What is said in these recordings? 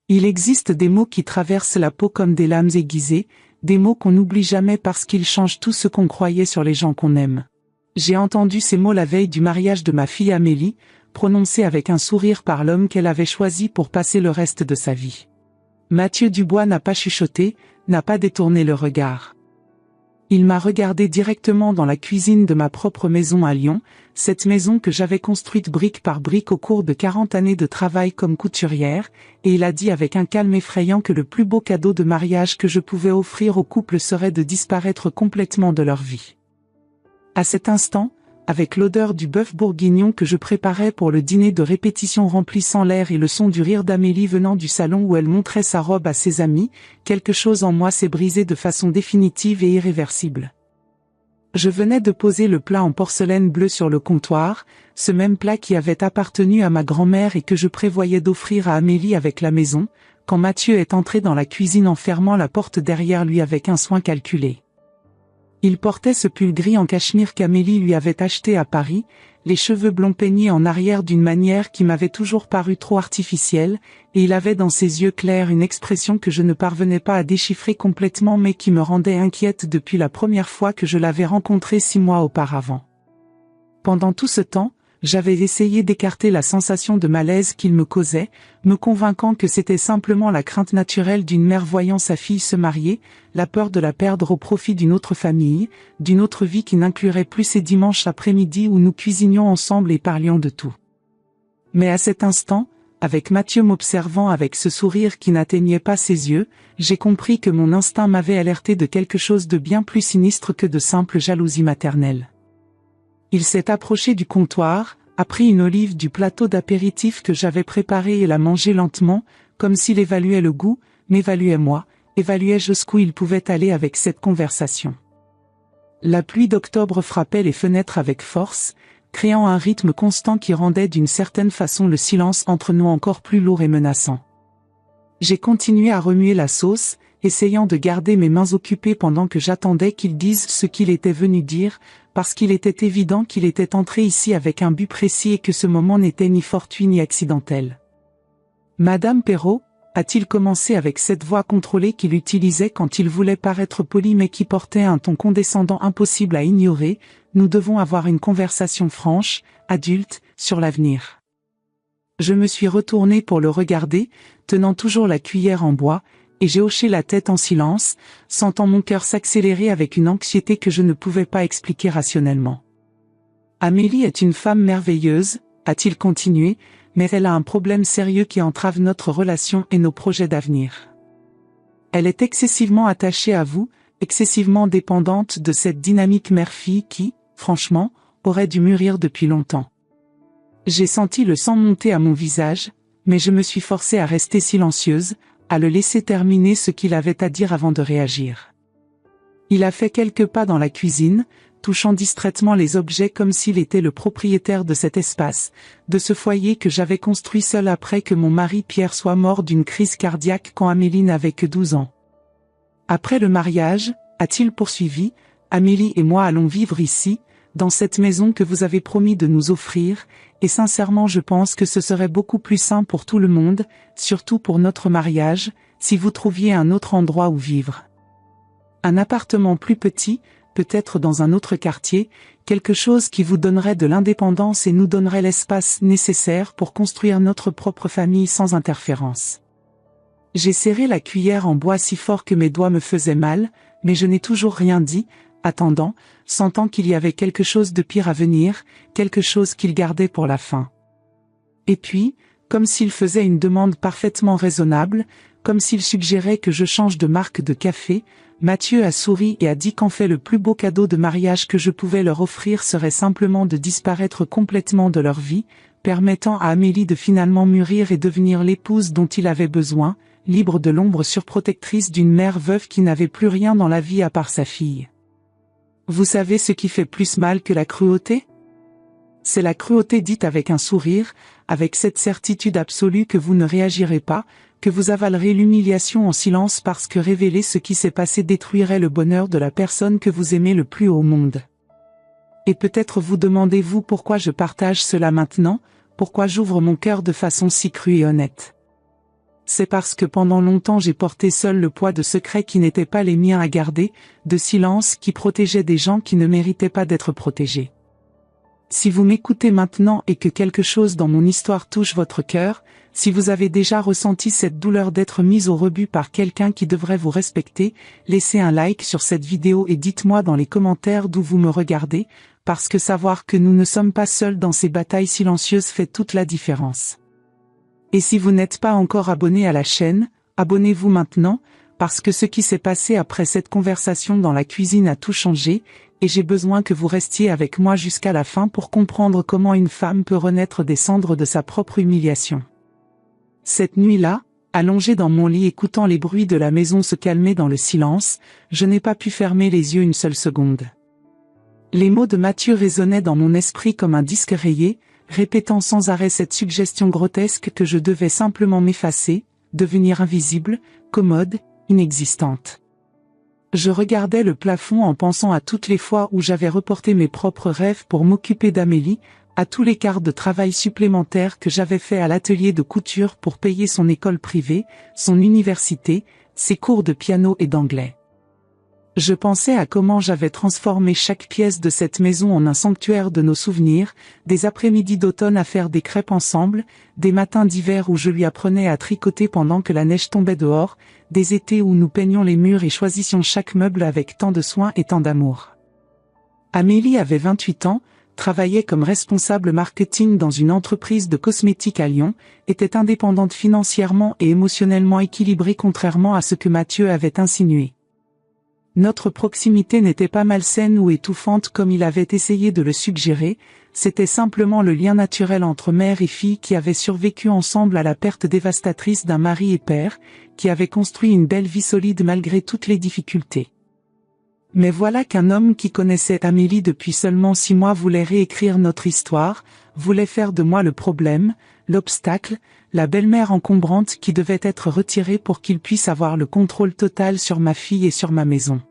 Il existe des mots qui traversent la peau comme des lames aiguisées, des mots qu'on n'oublie jamais parce qu'ils changent tout ce qu'on croyait sur les gens qu'on aime. J'ai entendu ces mots la veille du mariage de ma fille Amélie, prononcés avec un sourire par l'homme qu'elle avait choisi pour passer le reste de sa vie. Mathieu Dubois n'a pas chuchoté, n'a pas détourné le regard. Il m'a regardé directement dans la cuisine de ma propre maison à Lyon, cette maison que j'avais construite brique par brique au cours de 40 années de travail comme couturière, et il a dit avec un calme effrayant que le plus beau cadeau de mariage que je pouvais offrir au couple serait de disparaître complètement de leur vie. À cet instant, avec l'odeur du bœuf bourguignon que je préparais pour le dîner de répétition remplissant l'air et le son du rire d'Amélie venant du salon où elle montrait sa robe à ses amis, quelque chose en moi s'est brisé de façon définitive et irréversible. Je venais de poser le plat en porcelaine bleue sur le comptoir, ce même plat qui avait appartenu à ma grand-mère et que je prévoyais d'offrir à Amélie avec la maison, quand Mathieu est entré dans la cuisine en fermant la porte derrière lui avec un soin calculé. Il portait ce pull gris en cachemire qu'Amélie lui avait acheté à Paris, les cheveux blonds peignés en arrière d'une manière qui m'avait toujours paru trop artificielle, et il avait dans ses yeux clairs une expression que je ne parvenais pas à déchiffrer complètement mais qui me rendait inquiète depuis la première fois que je l'avais rencontré 6 mois auparavant. Pendant tout ce temps, j'avais essayé d'écarter la sensation de malaise qu'il me causait, me convainquant que c'était simplement la crainte naturelle d'une mère voyant sa fille se marier, la peur de la perdre au profit d'une autre famille, d'une autre vie qui n'inclurait plus ces dimanches après-midi où nous cuisinions ensemble et parlions de tout. Mais à cet instant, avec Mathieu m'observant avec ce sourire qui n'atteignait pas ses yeux, j'ai compris que mon instinct m'avait alerté de quelque chose de bien plus sinistre que de simple jalousie maternelle. Il s'est approché du comptoir, a pris une olive du plateau d'apéritif que j'avais préparé et l'a mangée lentement, comme s'il évaluait le goût, m'évaluait moi, évaluait jusqu'où il pouvait aller avec cette conversation. La pluie d'octobre frappait les fenêtres avec force, créant un rythme constant qui rendait d'une certaine façon le silence entre nous encore plus lourd et menaçant. J'ai continué à remuer la sauce, essayant de garder mes mains occupées pendant que j'attendais qu'il dise ce qu'il était venu dire, parce qu'il était évident qu'il était entré ici avec un but précis et que ce moment n'était ni fortuit ni accidentel. « Madame Perrault » a-t-il commencé avec cette voix contrôlée qu'il utilisait quand il voulait paraître poli mais qui portait un ton condescendant impossible à ignorer, nous devons avoir une conversation franche, adulte, sur l'avenir. Je me suis retourné pour le regarder, tenant toujours la cuillère en bois, et j'ai hoché la tête en silence, sentant mon cœur s'accélérer avec une anxiété que je ne pouvais pas expliquer rationnellement. Amélie est une femme merveilleuse, a-t-il continué, mais elle a un problème sérieux qui entrave notre relation et nos projets d'avenir. Elle est excessivement attachée à vous, excessivement dépendante de cette dynamique mère-fille qui, franchement, aurait dû mûrir depuis longtemps. J'ai senti le sang monter à mon visage, mais je me suis forcée à rester silencieuse, à le laisser terminer ce qu'il avait à dire avant de réagir. Il a fait quelques pas dans la cuisine, touchant distraitement les objets comme s'il était le propriétaire de cet espace, de ce foyer que j'avais construit seul après que mon mari Pierre soit mort d'une crise cardiaque quand Amélie n'avait que 12 ans. Après le mariage, a-t-il poursuivi, Amélie et moi allons vivre ici, dans cette maison que vous avez promis de nous offrir, et sincèrement je pense que ce serait beaucoup plus sain pour tout le monde, surtout pour notre mariage, si vous trouviez un autre endroit où vivre. Un appartement plus petit, peut-être dans un autre quartier, quelque chose qui vous donnerait de l'indépendance et nous donnerait l'espace nécessaire pour construire notre propre famille sans interférence. J'ai serré la cuillère en bois si fort que mes doigts me faisaient mal, mais je n'ai toujours rien dit, attendant, sentant qu'il y avait quelque chose de pire à venir, quelque chose qu'il gardait pour la fin. Et puis, comme s'il faisait une demande parfaitement raisonnable, comme s'il suggérait que je change de marque de café, Mathieu a souri et a dit qu'en fait le plus beau cadeau de mariage que je pouvais leur offrir serait simplement de disparaître complètement de leur vie, permettant à Amélie de finalement mûrir et devenir l'épouse dont il avait besoin, libre de l'ombre surprotectrice d'une mère veuve qui n'avait plus rien dans la vie à part sa fille. Vous savez ce qui fait plus mal que la cruauté ? C'est la cruauté dite avec un sourire, avec cette certitude absolue que vous ne réagirez pas, que vous avalerez l'humiliation en silence parce que révéler ce qui s'est passé détruirait le bonheur de la personne que vous aimez le plus au monde. Et peut-être vous demandez-vous pourquoi je partage cela maintenant, pourquoi j'ouvre mon cœur de façon si crue et honnête. C'est parce que pendant longtemps j'ai porté seul le poids de secrets qui n'étaient pas les miens à garder, de silences qui protégeaient des gens qui ne méritaient pas d'être protégés. Si vous m'écoutez maintenant et que quelque chose dans mon histoire touche votre cœur, si vous avez déjà ressenti cette douleur d'être mis au rebut par quelqu'un qui devrait vous respecter, laissez un like sur cette vidéo et dites-moi dans les commentaires d'où vous me regardez, parce que savoir que nous ne sommes pas seuls dans ces batailles silencieuses fait toute la différence. Et si vous n'êtes pas encore abonné à la chaîne, abonnez-vous maintenant, parce que ce qui s'est passé après cette conversation dans la cuisine a tout changé, et j'ai besoin que vous restiez avec moi jusqu'à la fin pour comprendre comment une femme peut renaître des cendres de sa propre humiliation. Cette nuit-là, allongée dans mon lit écoutant les bruits de la maison se calmer dans le silence, je n'ai pas pu fermer les yeux une seule seconde. Les mots de Mathieu résonnaient dans mon esprit comme un disque rayé, répétant sans arrêt cette suggestion grotesque que je devais simplement m'effacer, devenir invisible, commode, inexistante. Je regardais le plafond en pensant à toutes les fois où j'avais reporté mes propres rêves pour m'occuper d'Amélie, à tous les quarts de travail supplémentaires que j'avais fait à l'atelier de couture pour payer son école privée, son université, ses cours de piano et d'anglais. Je pensais à comment j'avais transformé chaque pièce de cette maison en un sanctuaire de nos souvenirs, des après-midi d'automne à faire des crêpes ensemble, des matins d'hiver où je lui apprenais à tricoter pendant que la neige tombait dehors, des étés où nous peignions les murs et choisissions chaque meuble avec tant de soin et tant d'amour. Amélie avait 28 ans, travaillait comme responsable marketing dans une entreprise de cosmétiques à Lyon, était indépendante financièrement et émotionnellement équilibrée contrairement à ce que Mathieu avait insinué. Notre proximité n'était pas malsaine ou étouffante comme il avait essayé de le suggérer, c'était simplement le lien naturel entre mère et fille qui avait survécu ensemble à la perte dévastatrice d'un mari et père, qui avait construit une belle vie solide malgré toutes les difficultés. Mais voilà qu'un homme qui connaissait Amélie depuis seulement 6 mois voulait réécrire notre histoire, voulait faire de moi le problème, l'obstacle, la belle-mère encombrante qui devait être retirée pour qu'il puisse avoir le contrôle total sur ma fille et sur ma maison.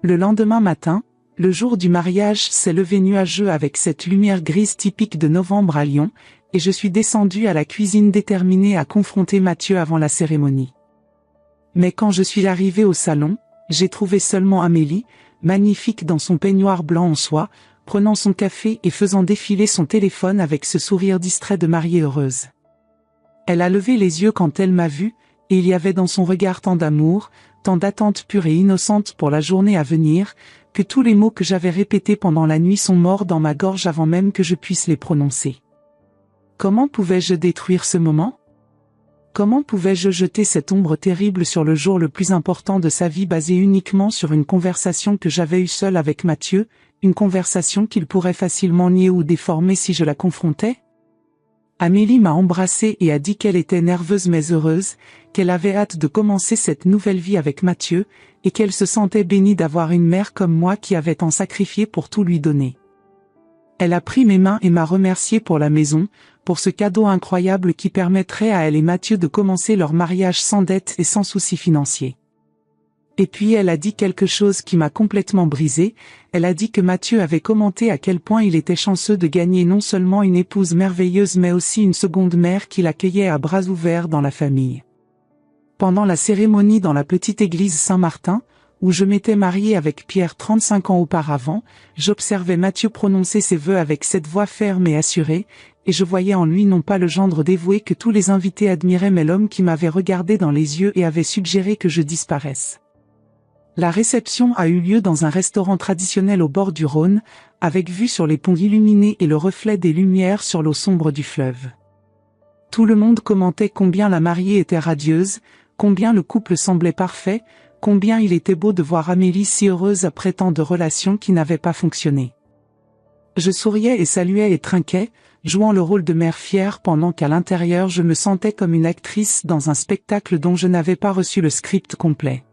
Le lendemain matin, le jour du mariage s'est levé nuageux avec cette lumière grise typique de novembre à Lyon, et je suis descendue à la cuisine déterminée à confronter Mathieu avant la cérémonie. Mais quand je suis arrivée au salon, j'ai trouvé seulement Amélie, magnifique dans son peignoir blanc en soie, prenant son café et faisant défiler son téléphone avec ce sourire distrait de mariée heureuse. Elle a levé les yeux quand elle m'a vue, et il y avait dans son regard tant d'amour, tant d'attente pure et innocente pour la journée à venir, que tous les mots que j'avais répétés pendant la nuit sont morts dans ma gorge avant même que je puisse les prononcer. Comment pouvais-je détruire ce moment ? Comment pouvais-je jeter cette ombre terrible sur le jour le plus important de sa vie basé uniquement sur une conversation que j'avais eue seule avec Mathieu, une conversation qu'il pourrait facilement nier ou déformer si je la confrontais ? Amélie m'a embrassée et a dit qu'elle était nerveuse mais heureuse, qu'elle avait hâte de commencer cette nouvelle vie avec Mathieu, et qu'elle se sentait bénie d'avoir une mère comme moi qui avait tant sacrifié pour tout lui donner. Elle a pris mes mains et m'a remercié pour la maison, pour ce cadeau incroyable qui permettrait à elle et Mathieu de commencer leur mariage sans dette et sans soucis financiers. Et puis elle a dit quelque chose qui m'a complètement brisée, elle a dit que Mathieu avait commenté à quel point il était chanceux de gagner non seulement une épouse merveilleuse mais aussi une seconde mère qui l'accueillait à bras ouverts dans la famille. Pendant la cérémonie dans la petite église Saint-Martin, où je m'étais mariée avec Pierre 35 ans auparavant, j'observais Mathieu prononcer ses vœux avec cette voix ferme et assurée, et je voyais en lui non pas le gendre dévoué que tous les invités admiraient mais l'homme qui m'avait regardé dans les yeux et avait suggéré que je disparaisse. La réception a eu lieu dans un restaurant traditionnel au bord du Rhône, avec vue sur les ponts illuminés et le reflet des lumières sur l'eau sombre du fleuve. Tout le monde commentait combien la mariée était radieuse, combien le couple semblait parfait, combien il était beau de voir Amélie si heureuse après tant de relations qui n'avaient pas fonctionné. Je souriais et saluais et trinquais, jouant le rôle de mère fière pendant qu'à l'intérieur je me sentais comme une actrice dans un spectacle dont je n'avais pas reçu le script complet.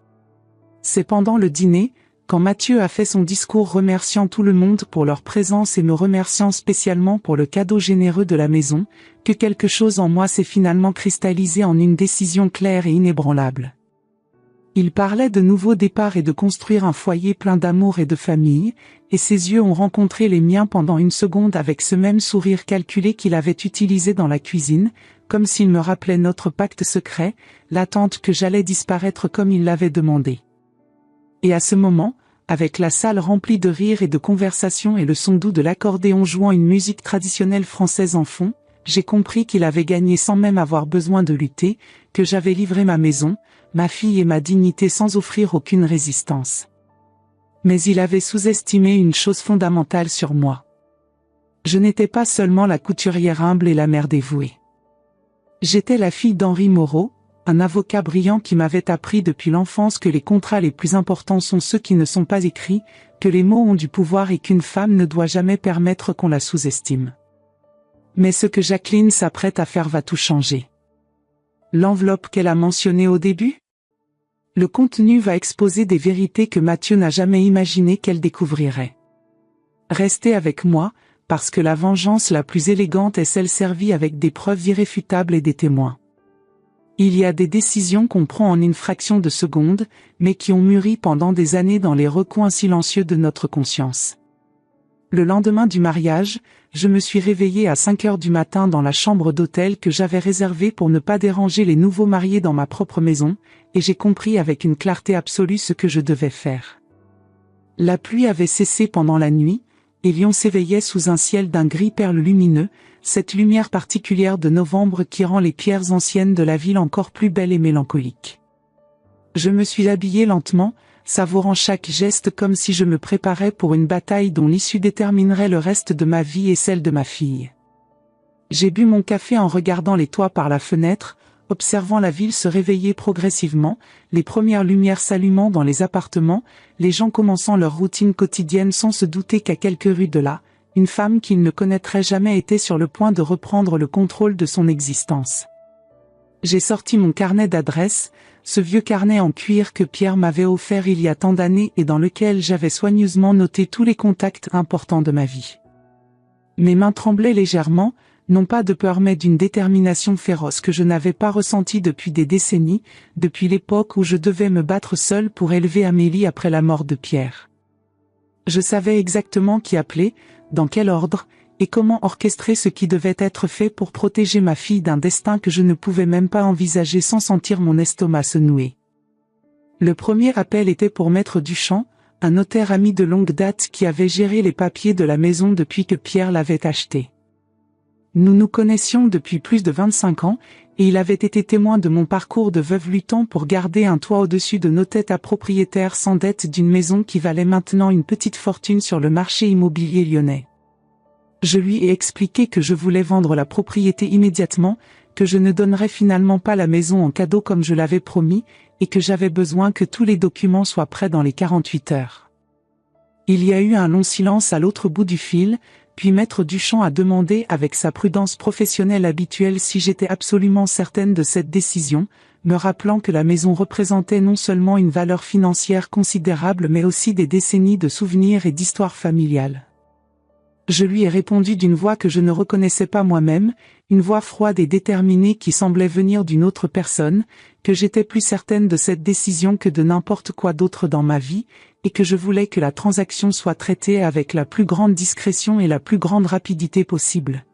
C'est pendant le dîner, quand Mathieu a fait son discours remerciant tout le monde pour leur présence et me remerciant spécialement pour le cadeau généreux de la maison, que quelque chose en moi s'est finalement cristallisé en une décision claire et inébranlable. Il parlait de nouveaux départs et de construire un foyer plein d'amour et de famille, et ses yeux ont rencontré les miens pendant une seconde avec ce même sourire calculé qu'il avait utilisé dans la cuisine, comme s'il me rappelait notre pacte secret, l'attente que j'allais disparaître comme il l'avait demandé. Et à ce moment, avec la salle remplie de rires et de conversations et le son doux de l'accordéon jouant une musique traditionnelle française en fond, j'ai compris qu'il avait gagné sans même avoir besoin de lutter, que j'avais livré ma maison, ma fille et ma dignité sans offrir aucune résistance. Mais il avait sous-estimé une chose fondamentale sur moi. Je n'étais pas seulement la couturière humble et la mère dévouée. J'étais la fille d'Henri Moreau, un avocat brillant qui m'avait appris depuis l'enfance que les contrats les plus importants sont ceux qui ne sont pas écrits, que les mots ont du pouvoir et qu'une femme ne doit jamais permettre qu'on la sous-estime. Mais ce que Jacqueline s'apprête à faire va tout changer. L'enveloppe qu'elle a mentionnée au début? Le contenu va exposer des vérités que Mathieu n'a jamais imaginé qu'elle découvrirait. Restez avec moi, parce que la vengeance la plus élégante est celle servie avec des preuves irréfutables et des témoins. Il y a des décisions qu'on prend en une fraction de seconde, mais qui ont mûri pendant des années dans les recoins silencieux de notre conscience. Le lendemain du mariage, je me suis réveillée à 5 heures du matin dans la chambre d'hôtel que j'avais réservée pour ne pas déranger les nouveaux mariés dans ma propre maison, et j'ai compris avec une clarté absolue ce que je devais faire. La pluie avait cessé pendant la nuit, et Lyon s'éveillait sous un ciel d'un gris perle lumineux, cette lumière particulière de novembre qui rend les pierres anciennes de la ville encore plus belles et mélancoliques. Je me suis habillée lentement, savourant chaque geste comme si je me préparais pour une bataille dont l'issue déterminerait le reste de ma vie et celle de ma fille. J'ai bu mon café en regardant les toits par la fenêtre, observant la ville se réveiller progressivement, les premières lumières s'allumant dans les appartements, les gens commençant leur routine quotidienne sans se douter qu'à quelques rues de là, une femme qu'ils ne connaîtraient jamais était sur le point de reprendre le contrôle de son existence. J'ai sorti mon carnet d'adresses, ce vieux carnet en cuir que Pierre m'avait offert il y a tant d'années et dans lequel j'avais soigneusement noté tous les contacts importants de ma vie. Mes mains tremblaient légèrement, non pas de peur mais d'une détermination féroce que je n'avais pas ressentie depuis des décennies, depuis l'époque où je devais me battre seule pour élever Amélie après la mort de Pierre. Je savais exactement qui appeler, dans quel ordre, et comment orchestrer ce qui devait être fait pour protéger ma fille d'un destin que je ne pouvais même pas envisager sans sentir mon estomac se nouer. Le premier appel était pour Maître Duchamp, un notaire ami de longue date qui avait géré les papiers de la maison depuis que Pierre l'avait achetée. Nous nous connaissions depuis plus de 25 ans, et il avait été témoin de mon parcours de veuve luttant pour garder un toit au-dessus de nos têtes à propriétaire sans dette d'une maison qui valait maintenant une petite fortune sur le marché immobilier lyonnais. Je lui ai expliqué que je voulais vendre la propriété immédiatement, que je ne donnerais finalement pas la maison en cadeau comme je l'avais promis, et que j'avais besoin que tous les documents soient prêts dans les 48 heures. Il y a eu un long silence à l'autre bout du fil, puis Maître Duchamp a demandé avec sa prudence professionnelle habituelle si j'étais absolument certaine de cette décision, me rappelant que la maison représentait non seulement une valeur financière considérable mais aussi des décennies de souvenirs et d'histoire familiale. Je lui ai répondu d'une voix que je ne reconnaissais pas moi-même, une voix froide et déterminée qui semblait venir d'une autre personne, que j'étais plus certaine de cette décision que de n'importe quoi d'autre dans ma vie, et que je voulais que la transaction soit traitée avec la plus grande discrétion et la plus grande rapidité possible.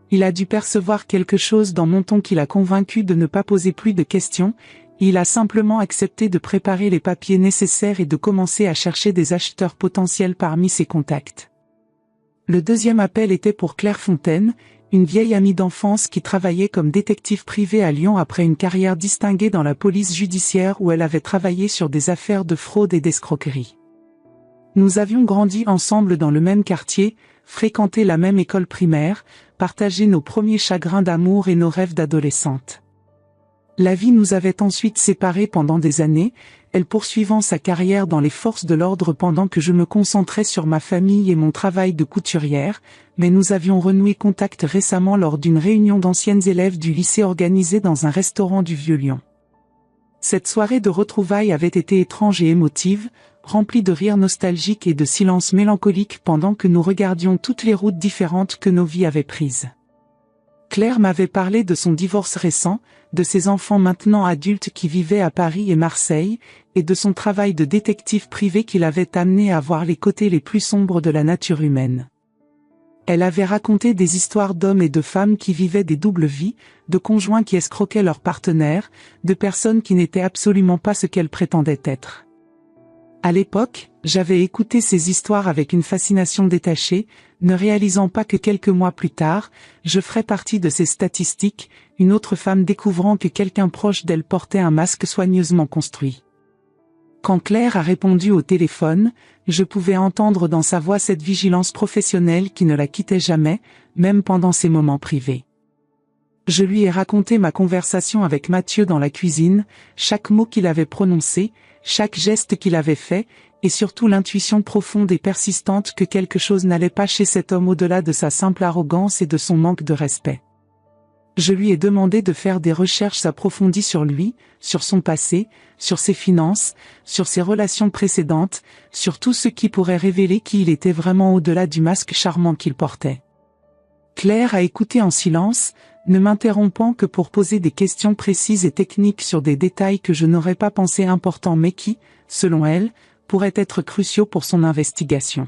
Il a dû percevoir quelque chose dans mon ton qui l'a convaincu de ne pas poser plus de questions, et il a simplement accepté de préparer les papiers nécessaires et de commencer à chercher des acheteurs potentiels parmi ses contacts. Le deuxième appel était pour Claire Fontaine, une vieille amie d'enfance qui travaillait comme détective privée à Lyon après une carrière distinguée dans la police judiciaire où elle avait travaillé sur des affaires de fraude et d'escroquerie. Nous avions grandi ensemble dans le même quartier, fréquenté la même école primaire, partagé nos premiers chagrins d'amour et nos rêves d'adolescente. La vie nous avait ensuite séparés pendant des années, elle poursuivant sa carrière dans les forces de l'ordre pendant que je me concentrais sur ma famille et mon travail de couturière, mais nous avions renoué contact récemment lors d'une réunion d'anciennes élèves du lycée organisée dans un restaurant du Vieux-Lyon. Cette soirée de retrouvailles avait été étrange et émotive, remplie de rires nostalgiques et de silences mélancoliques pendant que nous regardions toutes les routes différentes que nos vies avaient prises. Claire m'avait parlé de son divorce récent, de ses enfants maintenant adultes qui vivaient à Paris et Marseille, et de son travail de détective privé qui l'avait amené à voir les côtés les plus sombres de la nature humaine. Elle avait raconté des histoires d'hommes et de femmes qui vivaient des doubles vies, de conjoints qui escroquaient leurs partenaires, de personnes qui n'étaient absolument pas ce qu'elles prétendaient être. À l'époque, j'avais écouté ces histoires avec une fascination détachée, ne réalisant pas que quelques mois plus tard, je ferais partie de ces statistiques, une autre femme découvrant que quelqu'un proche d'elle portait un masque soigneusement construit. Quand Claire a répondu au téléphone, je pouvais entendre dans sa voix cette vigilance professionnelle qui ne la quittait jamais, même pendant ses moments privés. Je lui ai raconté ma conversation avec Mathieu dans la cuisine, chaque mot qu'il avait prononcé, chaque geste qu'il avait fait, et surtout l'intuition profonde et persistante que quelque chose n'allait pas chez cet homme au-delà de sa simple arrogance et de son manque de respect. Je lui ai demandé de faire des recherches approfondies sur lui, sur son passé, sur ses finances, sur ses relations précédentes, sur tout ce qui pourrait révéler qui il était vraiment au-delà du masque charmant qu'il portait. Claire a écouté en silence, ne m'interrompant que pour poser des questions précises et techniques sur des détails que je n'aurais pas pensé importants mais qui, selon elle, pourraient être cruciaux pour son investigation.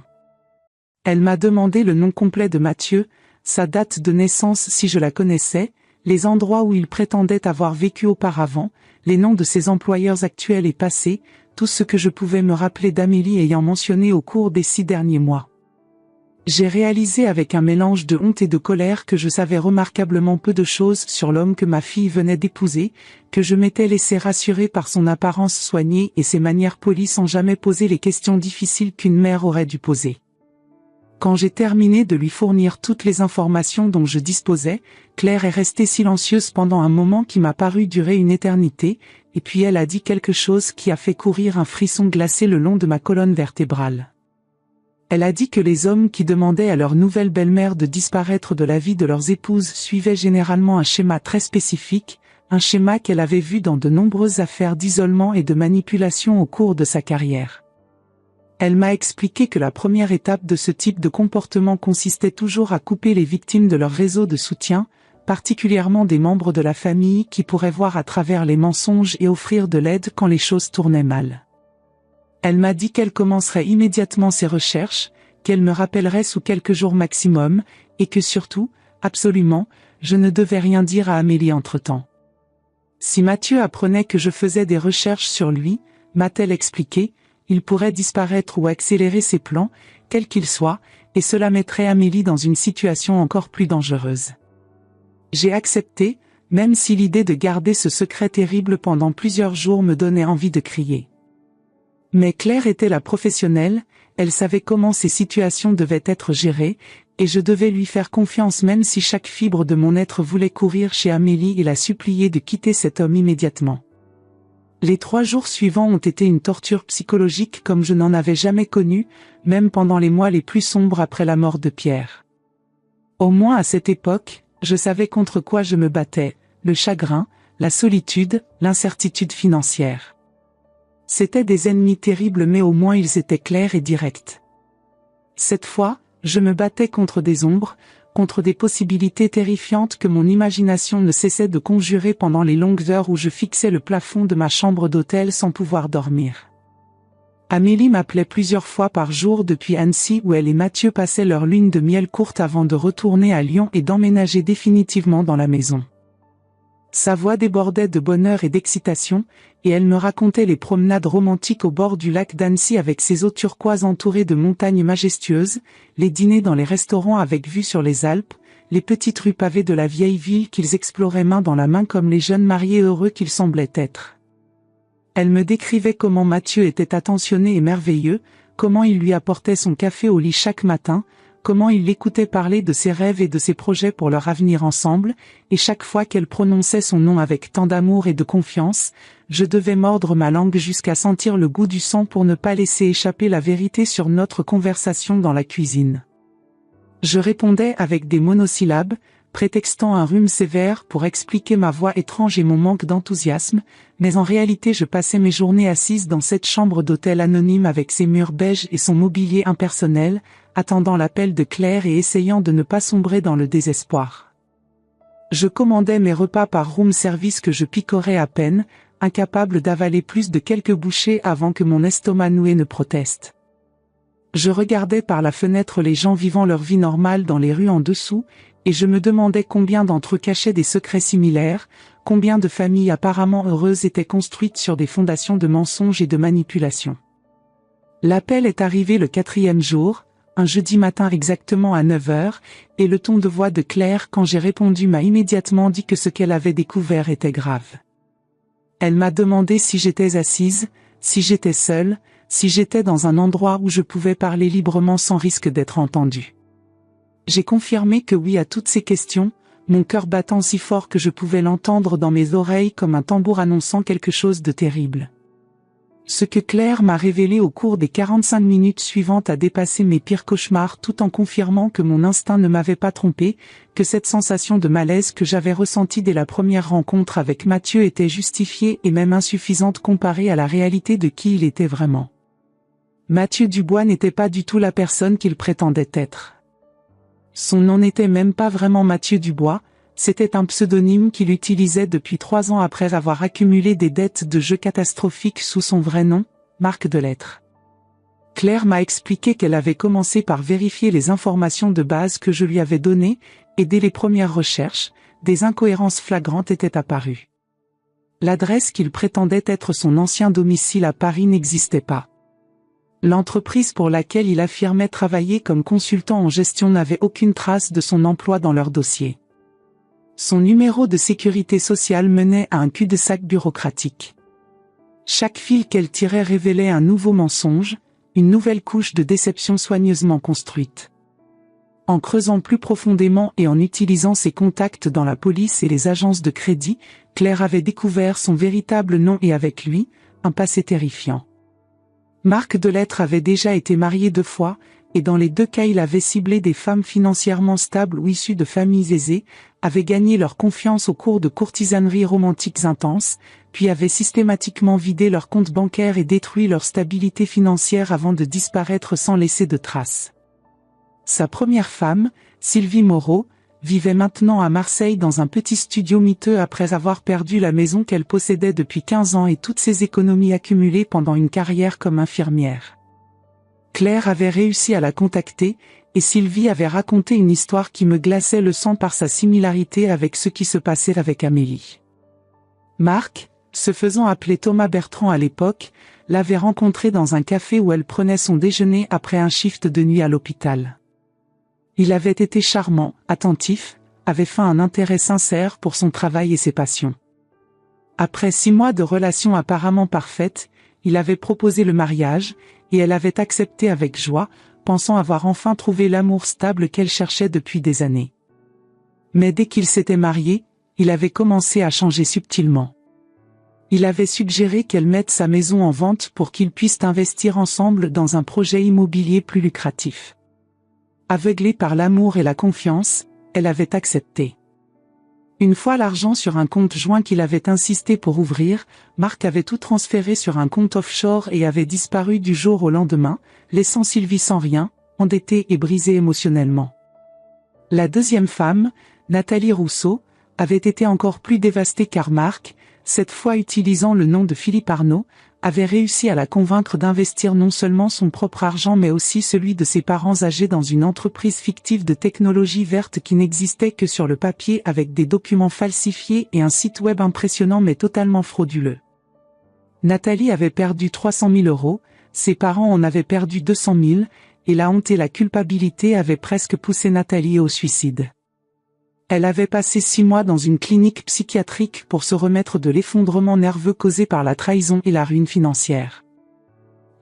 Elle m'a demandé le nom complet de Mathieu, sa date de naissance si je la connaissais, les endroits où il prétendait avoir vécu auparavant, les noms de ses employeurs actuels et passés, tout ce que je pouvais me rappeler d'Amélie ayant mentionné au cours des 6 derniers mois. J'ai réalisé avec un mélange de honte et de colère que je savais remarquablement peu de choses sur l'homme que ma fille venait d'épouser, que je m'étais laissé rassurer par son apparence soignée et ses manières polies sans jamais poser les questions difficiles qu'une mère aurait dû poser. Quand j'ai terminé de lui fournir toutes les informations dont je disposais, Claire est restée silencieuse pendant un moment qui m'a paru durer une éternité, et puis elle a dit quelque chose qui a fait courir un frisson glacé le long de ma colonne vertébrale. Elle a dit que les hommes qui demandaient à leur nouvelle belle-mère de disparaître de la vie de leurs épouses suivaient généralement un schéma très spécifique, un schéma qu'elle avait vu dans de nombreuses affaires d'isolement et de manipulation au cours de sa carrière. Elle m'a expliqué que la première étape de ce type de comportement consistait toujours à couper les victimes de leur réseau de soutien, particulièrement des membres de la famille qui pourraient voir à travers les mensonges et offrir de l'aide quand les choses tournaient mal. Elle m'a dit qu'elle commencerait immédiatement ses recherches, qu'elle me rappellerait sous quelques jours maximum, et que surtout, absolument, je ne devais rien dire à Amélie entre-temps. Si Mathieu apprenait que je faisais des recherches sur lui, m'a-t-elle expliqué, il pourrait disparaître ou accélérer ses plans, quels qu'ils soient, et cela mettrait Amélie dans une situation encore plus dangereuse. J'ai accepté, même si l'idée de garder ce secret terrible pendant plusieurs jours me donnait envie de crier. Mais Claire était la professionnelle, elle savait comment ces situations devaient être gérées, et je devais lui faire confiance même si chaque fibre de mon être voulait courir chez Amélie et la supplier de quitter cet homme immédiatement. Les 3 jours suivants ont été une torture psychologique comme je n'en avais jamais connue, même pendant les mois les plus sombres après la mort de Pierre. Au moins à cette époque, je savais contre quoi je me battais, le chagrin, la solitude, l'incertitude financière. C'étaient des ennemis terribles mais au moins ils étaient clairs et directs. Cette fois, je me battais contre des ombres, contre des possibilités terrifiantes que mon imagination ne cessait de conjurer pendant les longues heures où je fixais le plafond de ma chambre d'hôtel sans pouvoir dormir. Amélie m'appelait plusieurs fois par jour depuis Annecy où elle et Mathieu passaient leur lune de miel courte avant de retourner à Lyon et d'emménager définitivement dans la maison. Sa voix débordait de bonheur et d'excitation, et elle me racontait les promenades romantiques au bord du lac d'Annecy avec ses eaux turquoises entourées de montagnes majestueuses, les dîners dans les restaurants avec vue sur les Alpes, les petites rues pavées de la vieille ville qu'ils exploraient main dans la main comme les jeunes mariés heureux qu'ils semblaient être. Elle me décrivait comment Mathieu était attentionné et merveilleux, comment il lui apportait son café au lit chaque matin, comment il l'écoutait parler de ses rêves et de ses projets pour leur avenir ensemble, et chaque fois qu'elle prononçait son nom avec tant d'amour et de confiance, je devais mordre ma langue jusqu'à sentir le goût du sang pour ne pas laisser échapper la vérité sur notre conversation dans la cuisine. Je répondais avec des monosyllabes, prétextant un rhume sévère pour expliquer ma voix étrange et mon manque d'enthousiasme, mais en réalité je passais mes journées assise dans cette chambre d'hôtel anonyme avec ses murs beiges et son mobilier impersonnel, attendant l'appel de Claire et essayant de ne pas sombrer dans le désespoir. Je commandais mes repas par room service que je picorais à peine, incapable d'avaler plus de quelques bouchées avant que mon estomac noué ne proteste. Je regardais par la fenêtre les gens vivant leur vie normale dans les rues en dessous, et je me demandais combien d'entre eux cachaient des secrets similaires, combien de familles apparemment heureuses étaient construites sur des fondations de mensonges et de manipulation. L'appel est arrivé le 4e jour, un jeudi matin exactement à 9 heures, et le ton de voix de Claire quand j'ai répondu m'a immédiatement dit que ce qu'elle avait découvert était grave. Elle m'a demandé si j'étais assise, si j'étais seule, si j'étais dans un endroit où je pouvais parler librement sans risque d'être entendue. J'ai confirmé que oui à toutes ces questions, mon cœur battant si fort que je pouvais l'entendre dans mes oreilles comme un tambour annonçant quelque chose de terrible. Ce que Claire m'a révélé au cours des 45 minutes suivantes a dépassé mes pires cauchemars tout en confirmant que mon instinct ne m'avait pas trompé, que cette sensation de malaise que j'avais ressentie dès la première rencontre avec Mathieu était justifiée et même insuffisante comparée à la réalité de qui il était vraiment. Mathieu Dubois n'était pas du tout la personne qu'il prétendait être. Son nom n'était même pas vraiment Mathieu Dubois, c'était un pseudonyme qu'il utilisait depuis 3 ans après avoir accumulé des dettes de jeux catastrophiques sous son vrai nom, Marc Delettre. Claire m'a expliqué qu'elle avait commencé par vérifier les informations de base que je lui avais données, et dès les premières recherches, des incohérences flagrantes étaient apparues. L'adresse qu'il prétendait être son ancien domicile à Paris n'existait pas. L'entreprise pour laquelle il affirmait travailler comme consultant en gestion n'avait aucune trace de son emploi dans leur dossier. Son numéro de sécurité sociale menait à un cul-de-sac bureaucratique. Chaque fil qu'elle tirait révélait un nouveau mensonge, une nouvelle couche de déception soigneusement construite. En creusant plus profondément et en utilisant ses contacts dans la police et les agences de crédit, Claire avait découvert son véritable nom et avec lui, un passé terrifiant. Marc Delettre avait déjà été marié 2 fois, et dans les 2 cas il avait ciblé des femmes financièrement stables ou issues de familles aisées, avait gagné leur confiance au cours de courtisaneries romantiques intenses, puis avait systématiquement vidé leurs comptes bancaires et détruit leur stabilité financière avant de disparaître sans laisser de traces. Sa première femme, Sylvie Moreau, vivait maintenant à Marseille dans un petit studio miteux après avoir perdu la maison qu'elle possédait depuis 15 ans et toutes ses économies accumulées pendant une carrière comme infirmière. Claire avait réussi à la contacter, et Sylvie avait raconté une histoire qui me glaçait le sang par sa similarité avec ce qui se passait avec Amélie. Marc, se faisant appeler Thomas Bertrand à l'époque, l'avait rencontrée dans un café où elle prenait son déjeuner après un shift de nuit à l'hôpital. Il avait été charmant, attentif, avait fait un intérêt sincère pour son travail et ses passions. Après 6 mois de relations apparemment parfaites, il avait proposé le mariage, et elle avait accepté avec joie, pensant avoir enfin trouvé l'amour stable qu'elle cherchait depuis des années. Mais dès qu'ils s'étaient mariés, il avait commencé à changer subtilement. Il avait suggéré qu'elle mette sa maison en vente pour qu'ils puissent investir ensemble dans un projet immobilier plus lucratif. Aveuglée par l'amour et la confiance, elle avait accepté. Une fois l'argent sur un compte joint qu'il avait insisté pour ouvrir, Marc avait tout transféré sur un compte offshore et avait disparu du jour au lendemain, laissant Sylvie sans rien, endettée et brisée émotionnellement. La deuxième femme, Nathalie Rousseau, avait été encore plus dévastée car Marc, cette fois utilisant le nom de Philippe Arnaud, avait réussi à la convaincre d'investir non seulement son propre argent mais aussi celui de ses parents âgés dans une entreprise fictive de technologie verte qui n'existait que sur le papier avec des documents falsifiés et un site web impressionnant mais totalement frauduleux. Nathalie avait perdu 300 000 €, ses parents en avaient perdu 200 000, et la honte et la culpabilité avaient presque poussé Nathalie au suicide. Elle avait passé 6 mois dans une clinique psychiatrique pour se remettre de l'effondrement nerveux causé par la trahison et la ruine financière.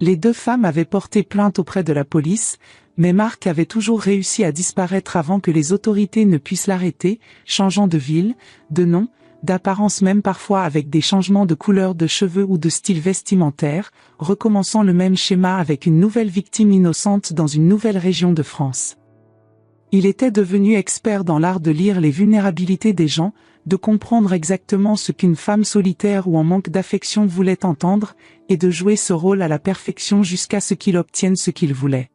Les 2 femmes avaient porté plainte auprès de la police, mais Marc avait toujours réussi à disparaître avant que les autorités ne puissent l'arrêter, changeant de ville, de nom, d'apparence même parfois avec des changements de couleur de cheveux ou de style vestimentaire, recommençant le même schéma avec une nouvelle victime innocente dans une nouvelle région de France. Il était devenu expert dans l'art de lire les vulnérabilités des gens, de comprendre exactement ce qu'une femme solitaire ou en manque d'affection voulait entendre, et de jouer ce rôle à la perfection jusqu'à ce qu'il obtienne ce qu'il voulait.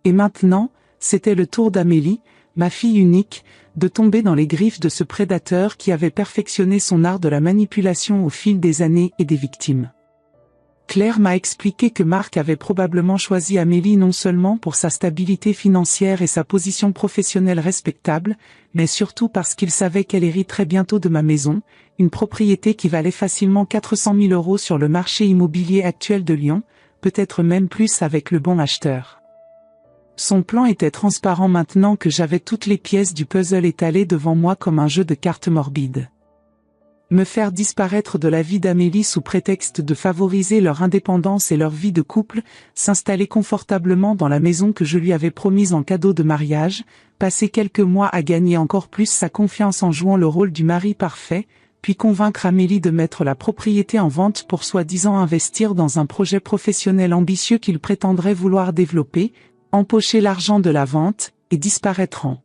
Et maintenant, c'était le tour d'Amélie, ma fille unique, de tomber dans les griffes de ce prédateur qui avait perfectionné son art de la manipulation au fil des années et des victimes. Claire m'a expliqué que Marc avait probablement choisi Amélie non seulement pour sa stabilité financière et sa position professionnelle respectable, mais surtout parce qu'il savait qu'elle hériterait bientôt de ma maison, une propriété qui valait facilement 400 000 € sur le marché immobilier actuel de Lyon, peut-être même plus avec le bon acheteur. Son plan était transparent maintenant que j'avais toutes les pièces du puzzle étalées devant moi comme un jeu de cartes morbide. Me faire disparaître de la vie d'Amélie sous prétexte de favoriser leur indépendance et leur vie de couple, s'installer confortablement dans la maison que je lui avais promise en cadeau de mariage, passer quelques mois à gagner encore plus sa confiance en jouant le rôle du mari parfait, puis convaincre Amélie de mettre la propriété en vente pour soi-disant investir dans un projet professionnel ambitieux qu'il prétendrait vouloir développer, empocher l'argent de la vente, et disparaître en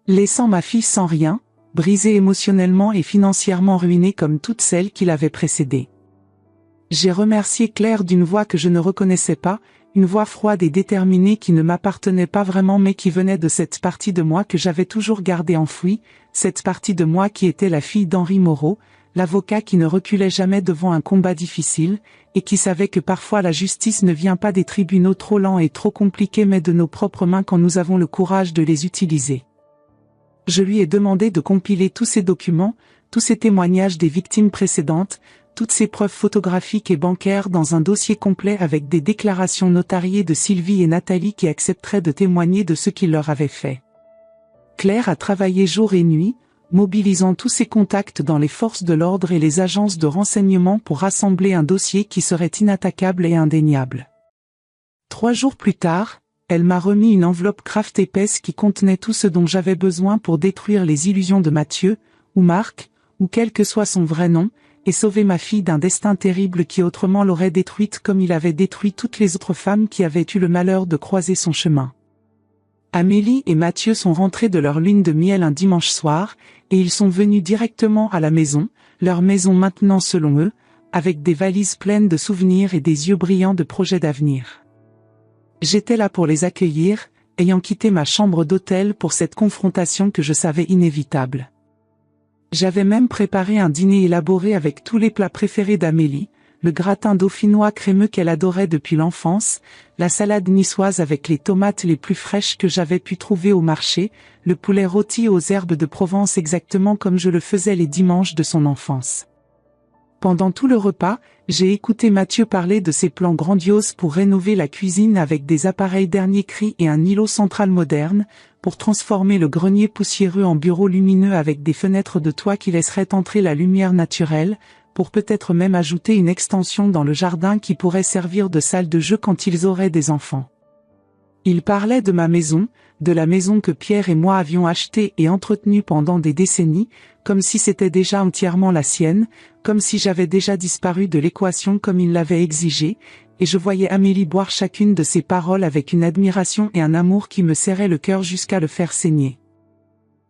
laissant ma fille sans rien, brisée émotionnellement et financièrement ruinée comme toutes celles qui l'avaient précédée. J'ai remercié Claire d'une voix que je ne reconnaissais pas, une voix froide et déterminée qui ne m'appartenait pas vraiment mais qui venait de cette partie de moi que j'avais toujours gardée enfouie, cette partie de moi qui était la fille d'Henri Moreau, l'avocat qui ne reculait jamais devant un combat difficile, et qui savait que parfois la justice ne vient pas des tribunaux trop lents et trop compliqués mais de nos propres mains quand nous avons le courage de les utiliser. Je lui ai demandé de compiler tous ces documents, tous ces témoignages des victimes précédentes, toutes ces preuves photographiques et bancaires dans un dossier complet avec des déclarations notariées de Sylvie et Nathalie qui accepteraient de témoigner de ce qu'il leur avait fait. Claire a travaillé jour et nuit, mobilisant tous ses contacts dans les forces de l'ordre et les agences de renseignement pour rassembler un dossier qui serait inattaquable et indéniable. 3 jours plus tard, elle m'a remis une enveloppe Kraft épaisse qui contenait tout ce dont j'avais besoin pour détruire les illusions de Mathieu, ou Marc, ou quel que soit son vrai nom, et sauver ma fille d'un destin terrible qui autrement l'aurait détruite comme il avait détruit toutes les autres femmes qui avaient eu le malheur de croiser son chemin. Amélie et Mathieu sont rentrés de leur lune de miel un dimanche soir, et ils sont venus directement à la maison, leur maison maintenant selon eux, avec des valises pleines de souvenirs et des yeux brillants de projets d'avenir. J'étais là pour les accueillir, ayant quitté ma chambre d'hôtel pour cette confrontation que je savais inévitable. J'avais même préparé un dîner élaboré avec tous les plats préférés d'Amélie, le gratin dauphinois crémeux qu'elle adorait depuis l'enfance, la salade niçoise avec les tomates les plus fraîches que j'avais pu trouver au marché, le poulet rôti aux herbes de Provence exactement comme je le faisais les dimanches de son enfance. Pendant tout le repas, j'ai écouté Mathieu parler de ses plans grandioses pour rénover la cuisine avec des appareils dernier cri et un îlot central moderne, pour transformer le grenier poussiéreux en bureau lumineux avec des fenêtres de toit qui laisseraient entrer la lumière naturelle, pour peut-être même ajouter une extension dans le jardin qui pourrait servir de salle de jeu quand ils auraient des enfants. Il parlait de ma maison, de la maison que Pierre et moi avions achetée et entretenue pendant des décennies, comme si c'était déjà entièrement la sienne, comme si j'avais déjà disparu de l'équation comme il l'avait exigé, et je voyais Amélie boire chacune de ses paroles avec une admiration et un amour qui me serrait le cœur jusqu'à le faire saigner.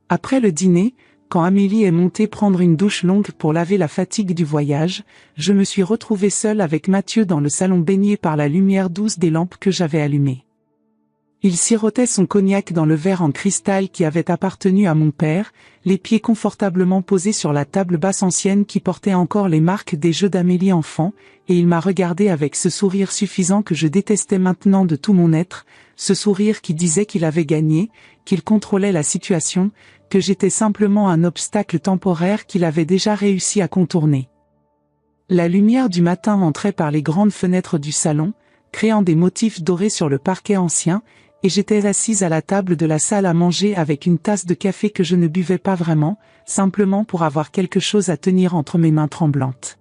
Après le dîner, quand Amélie est montée prendre une douche longue pour laver la fatigue du voyage, je me suis retrouvée seule avec Mathieu dans le salon baigné par la lumière douce des lampes que j'avais allumées. Il sirotait son cognac dans le verre en cristal qui avait appartenu à mon père, les pieds confortablement posés sur la table basse ancienne qui portait encore les marques des jeux d'Amélie enfant, et il m'a regardé avec ce sourire suffisant que je détestais maintenant de tout mon être, ce sourire qui disait qu'il avait gagné, qu'il contrôlait la situation, que j'étais simplement un obstacle temporaire qu'il avait déjà réussi à contourner. La lumière du matin entrait par les grandes fenêtres du salon, créant des motifs dorés sur le parquet ancien, et j'étais assise à la table de la salle à manger avec une tasse de café que je ne buvais pas vraiment, simplement pour avoir quelque chose à tenir entre mes mains tremblantes.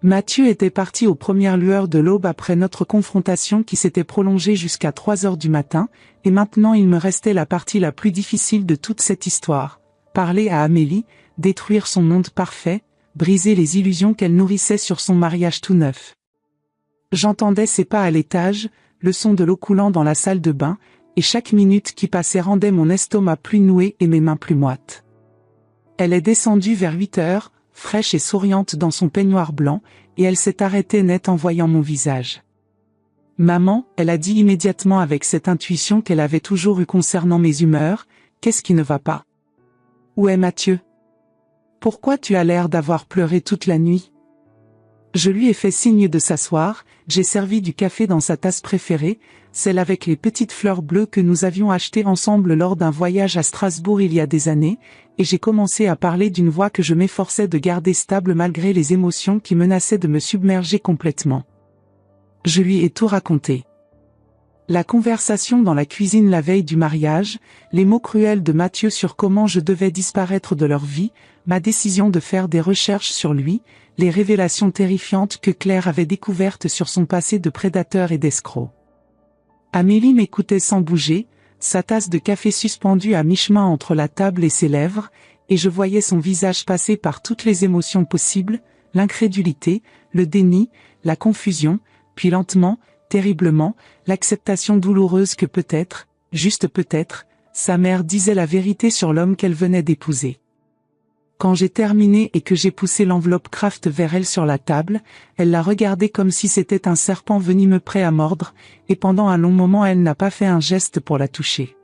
Mathieu était parti aux premières lueurs de l'aube après notre confrontation qui s'était prolongée jusqu'à 3 heures du matin, et maintenant il me restait la partie la plus difficile de toute cette histoire. Parler à Amélie, détruire son monde parfait, briser les illusions qu'elle nourrissait sur son mariage tout neuf. J'entendais ses pas à l'étage, le son de l'eau coulant dans la salle de bain, et chaque minute qui passait rendait mon estomac plus noué et mes mains plus moites. Elle est descendue vers 8 heures, fraîche et souriante dans son peignoir blanc, et elle s'est arrêtée net en voyant mon visage. « Maman », elle a dit immédiatement avec cette intuition qu'elle avait toujours eue concernant mes humeurs, « qu'est-ce qui ne va pas ? Où est Mathieu ? Pourquoi tu as l'air d'avoir pleuré toute la nuit ? Je lui ai fait signe de s'asseoir, j'ai servi du café dans sa tasse préférée, celle avec les petites fleurs bleues que nous avions achetées ensemble lors d'un voyage à Strasbourg il y a des années, et j'ai commencé à parler d'une voix que je m'efforçais de garder stable malgré les émotions qui menaçaient de me submerger complètement. Je lui ai tout raconté. La conversation dans la cuisine la veille du mariage, les mots cruels de Mathieu sur comment je devais disparaître de leur vie, ma décision de faire des recherches sur lui, les révélations terrifiantes que Claire avait découvertes sur son passé de prédateur et d'escroc. Amélie m'écoutait sans bouger, sa tasse de café suspendue à mi-chemin entre la table et ses lèvres, et je voyais son visage passer par toutes les émotions possibles, l'incrédulité, le déni, la confusion, puis lentement, terriblement, l'acceptation douloureuse que peut-être, juste peut-être, sa mère disait la vérité sur l'homme qu'elle venait d'épouser. Quand j'ai terminé et que j'ai poussé l'enveloppe Kraft vers elle sur la table, elle l'a regardée comme si c'était un serpent venimeux prêt à mordre, et pendant un long moment elle n'a pas fait un geste pour la toucher.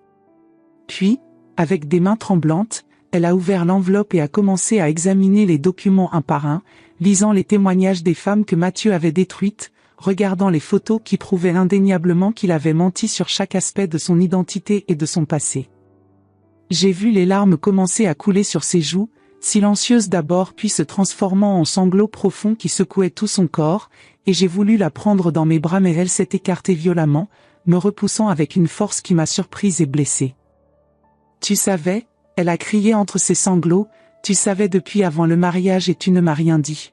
Puis, avec des mains tremblantes, elle a ouvert l'enveloppe et a commencé à examiner les documents un par un, lisant les témoignages des femmes que Mathieu avait détruites, regardant les photos qui prouvaient indéniablement qu'il avait menti sur chaque aspect de son identité et de son passé. J'ai vu les larmes commencer à couler sur ses joues, silencieuses d'abord puis se transformant en sanglots profonds qui secouaient tout son corps, et j'ai voulu la prendre dans mes bras mais elle s'est écartée violemment, me repoussant avec une force qui m'a surprise et blessée. « Tu savais » elle a crié entre ses sanglots, « tu savais depuis avant le mariage et tu ne m'as rien dit.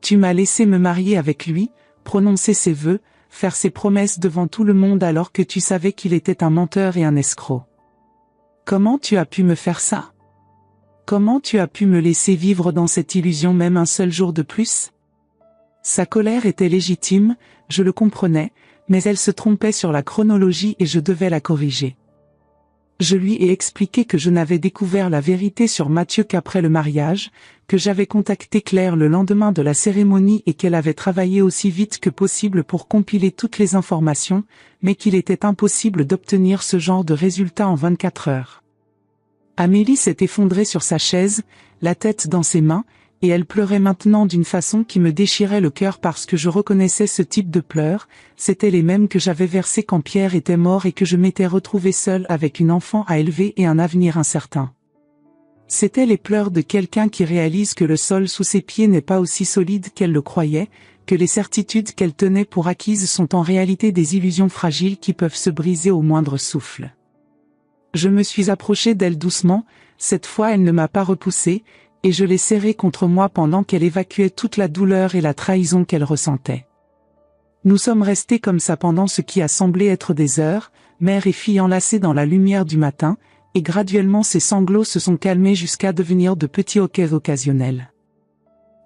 Tu m'as laissé me marier avec lui, prononcer ses vœux, faire ses promesses devant tout le monde alors que tu savais qu'il était un menteur et un escroc. Comment tu as pu me faire ça ? Comment tu as pu me laisser vivre dans cette illusion même un seul jour de plus ? » Sa colère était légitime, je le comprenais, mais elle se trompait sur la chronologie et je devais la corriger. Je lui ai expliqué que je n'avais découvert la vérité sur Mathieu qu'après le mariage, que j'avais contacté Claire le lendemain de la cérémonie et qu'elle avait travaillé aussi vite que possible pour compiler toutes les informations, mais qu'il était impossible d'obtenir ce genre de résultat en 24 heures. Amélie s'est effondrée sur sa chaise, la tête dans ses mains, et elle pleurait maintenant d'une façon qui me déchirait le cœur parce que je reconnaissais ce type de pleurs, c'étaient les mêmes que j'avais versés quand Pierre était mort et que je m'étais retrouvée seule avec une enfant à élever et un avenir incertain. C'étaient les pleurs de quelqu'un qui réalise que le sol sous ses pieds n'est pas aussi solide qu'elle le croyait, que les certitudes qu'elle tenait pour acquises sont en réalité des illusions fragiles qui peuvent se briser au moindre souffle. Je me suis approchée d'elle doucement, cette fois elle ne m'a pas repoussée, et je l'ai serrée contre moi pendant qu'elle évacuait toute la douleur et la trahison qu'elle ressentait. Nous sommes restés comme ça pendant ce qui a semblé être des heures, mère et fille enlacées dans la lumière du matin, et graduellement ses sanglots se sont calmés jusqu'à devenir de petits hoquets occasionnels.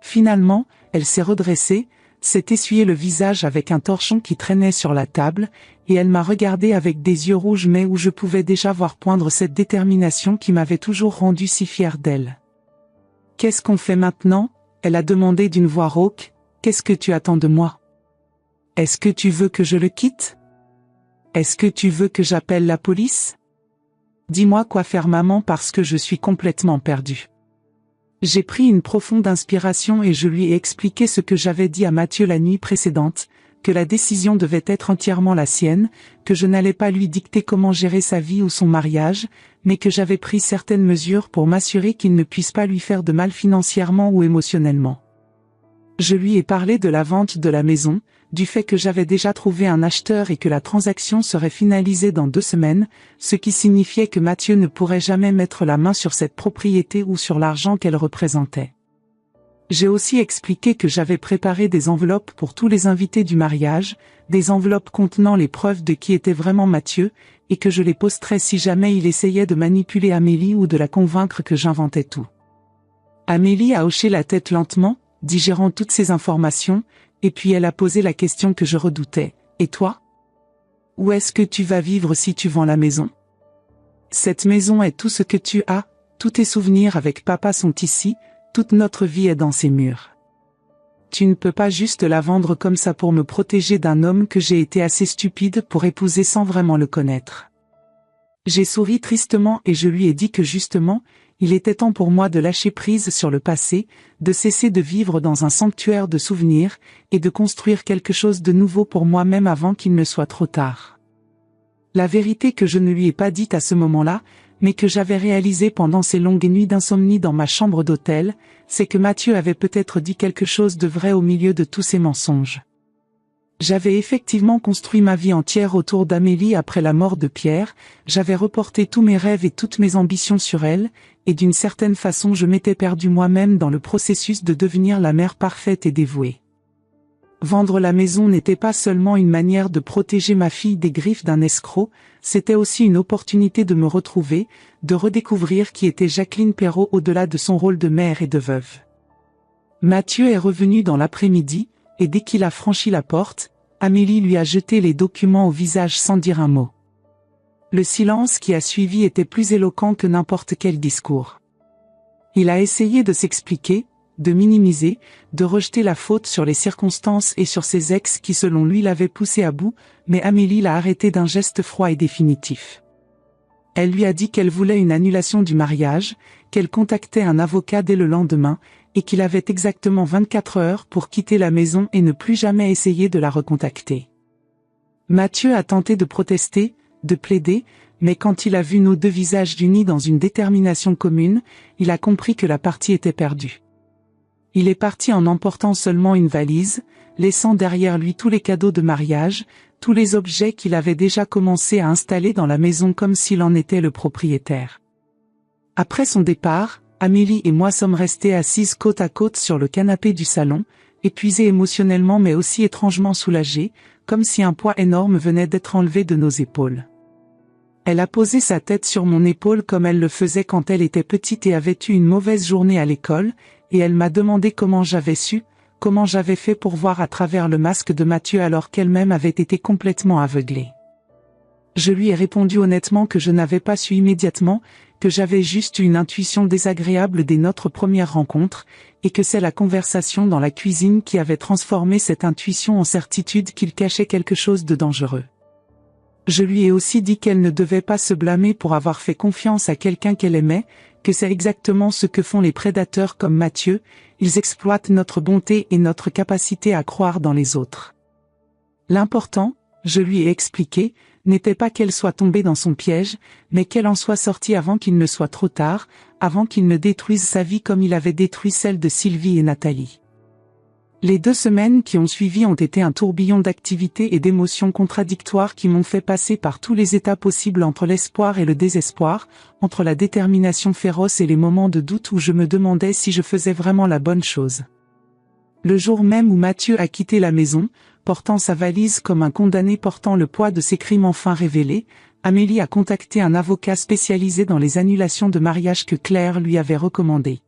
Finalement, elle s'est redressée, s'est essuyé le visage avec un torchon qui traînait sur la table, et elle m'a regardé avec des yeux rouges mais où je pouvais déjà voir poindre cette détermination qui m'avait toujours rendu si fière d'elle. « Qu'est-ce qu'on fait maintenant ?» elle a demandé d'une voix rauque, « Qu'est-ce que tu attends de moi ? Est-ce que tu veux que je le quitte ? Est-ce que tu veux que j'appelle la police ? Dis-moi quoi faire maman parce que je suis complètement perdue. » J'ai pris une profonde inspiration et je lui ai expliqué ce que j'avais dit à Mathieu la nuit précédente, que la décision devait être entièrement la sienne, que je n'allais pas lui dicter comment gérer sa vie ou son mariage, mais que j'avais pris certaines mesures pour m'assurer qu'il ne puisse pas lui faire de mal financièrement ou émotionnellement. Je lui ai parlé de la vente de la maison, du fait que j'avais déjà trouvé un acheteur et que la transaction serait finalisée dans 2 semaines, ce qui signifiait que Mathieu ne pourrait jamais mettre la main sur cette propriété ou sur l'argent qu'elle représentait. J'ai aussi expliqué que j'avais préparé des enveloppes pour tous les invités du mariage, des enveloppes contenant les preuves de qui était vraiment Mathieu, et que je les posterais si jamais il essayait de manipuler Amélie ou de la convaincre que j'inventais tout. Amélie a hoché la tête lentement, digérant toutes ces informations, et puis elle a posé la question que je redoutais. « Et toi ? Où est-ce que tu vas vivre si tu vends la maison ? Cette maison est tout ce que tu as, tous tes souvenirs avec papa sont ici, toute notre vie est dans ces murs. Tu ne peux pas juste la vendre comme ça pour me protéger d'un homme que j'ai été assez stupide pour épouser sans vraiment le connaître. » J'ai souri tristement et je lui ai dit que justement, Il était temps pour moi de lâcher prise sur le passé, de cesser de vivre dans un sanctuaire de souvenirs, et de construire quelque chose de nouveau pour moi-même avant qu'il ne soit trop tard. La vérité que je ne lui ai pas dite à ce moment-là, mais que j'avais réalisée pendant ces longues nuits d'insomnie dans ma chambre d'hôtel, c'est que Mathieu avait peut-être dit quelque chose de vrai au milieu de tous ces mensonges. J'avais effectivement construit ma vie entière autour d'Amélie après la mort de Pierre, j'avais reporté tous mes rêves et toutes mes ambitions sur elle, et d'une certaine façon je m'étais perdu moi-même dans le processus de devenir la mère parfaite et dévouée. Vendre la maison n'était pas seulement une manière de protéger ma fille des griffes d'un escroc, c'était aussi une opportunité de me retrouver, de redécouvrir qui était Jacqueline Perrault au-delà de son rôle de mère et de veuve. Mathieu est revenu dans l'après-midi, et dès qu'il a franchi la porte, Amélie lui a jeté les documents au visage sans dire un mot. Le silence qui a suivi était plus éloquent que n'importe quel discours. Il a essayé de s'expliquer, de minimiser, de rejeter la faute sur les circonstances et sur ses ex qui selon lui l'avaient poussé à bout, mais Amélie l'a arrêté d'un geste froid et définitif. Elle lui a dit qu'elle voulait une annulation du mariage, qu'elle contactait un avocat dès le lendemain, et qu'il avait exactement 24 heures pour quitter la maison et ne plus jamais essayer de la recontacter. Mathieu a tenté de protester, de plaider, mais quand il a vu nos deux visages unis dans une détermination commune, il a compris que la partie était perdue. Il est parti en emportant seulement une valise, laissant derrière lui tous les cadeaux de mariage, tous les objets qu'il avait déjà commencé à installer dans la maison comme s'il en était le propriétaire. Après son départ, Amélie et moi sommes restés assises côte à côte sur le canapé du salon, épuisés émotionnellement mais aussi étrangement soulagés, comme si un poids énorme venait d'être enlevé de nos épaules. Elle a posé sa tête sur mon épaule comme elle le faisait quand elle était petite et avait eu une mauvaise journée à l'école, et elle m'a demandé comment j'avais su, comment j'avais fait pour voir à travers le masque de Mathieu alors qu'elle-même avait été complètement aveuglée. Je lui ai répondu honnêtement que je n'avais pas su immédiatement, que j'avais juste eu une intuition désagréable dès notre première rencontre, et que c'est la conversation dans la cuisine qui avait transformé cette intuition en certitude qu'il cachait quelque chose de dangereux. Je lui ai aussi dit qu'elle ne devait pas se blâmer pour avoir fait confiance à quelqu'un qu'elle aimait, que c'est exactement ce que font les prédateurs comme Mathieu, ils exploitent notre bonté et notre capacité à croire dans les autres. L'important, je lui ai expliqué, n'était pas qu'elle soit tombée dans son piège, mais qu'elle en soit sortie avant qu'il ne soit trop tard, avant qu'il ne détruise sa vie comme il avait détruit celle de Sylvie et Nathalie. Les 2 semaines qui ont suivi ont été un tourbillon d'activités et d'émotions contradictoires qui m'ont fait passer par tous les états possibles entre l'espoir et le désespoir, entre la détermination féroce et les moments de doute où je me demandais si je faisais vraiment la bonne chose. Le jour même où Mathieu a quitté la maison, portant sa valise comme un condamné portant le poids de ses crimes enfin révélés, Amélie a contacté un avocat spécialisé dans les annulations de mariage que Claire lui avait recommandé.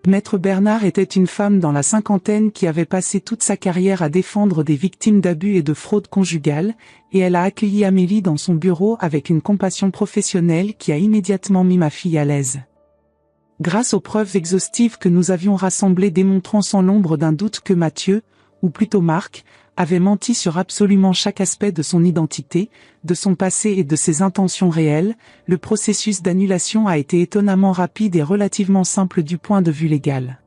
Maître Bernard était une femme dans la cinquantaine qui avait passé toute sa carrière à défendre des victimes d'abus et de fraude conjugale, et elle a accueilli Amélie dans son bureau avec une compassion professionnelle qui a immédiatement mis ma fille à l'aise. Grâce aux preuves exhaustives que nous avions rassemblées démontrant sans l'ombre d'un doute que Mathieu, ou plutôt Marc, avait menti sur absolument chaque aspect de son identité, de son passé et de ses intentions réelles, le processus d'annulation a été étonnamment rapide et relativement simple du point de vue légal.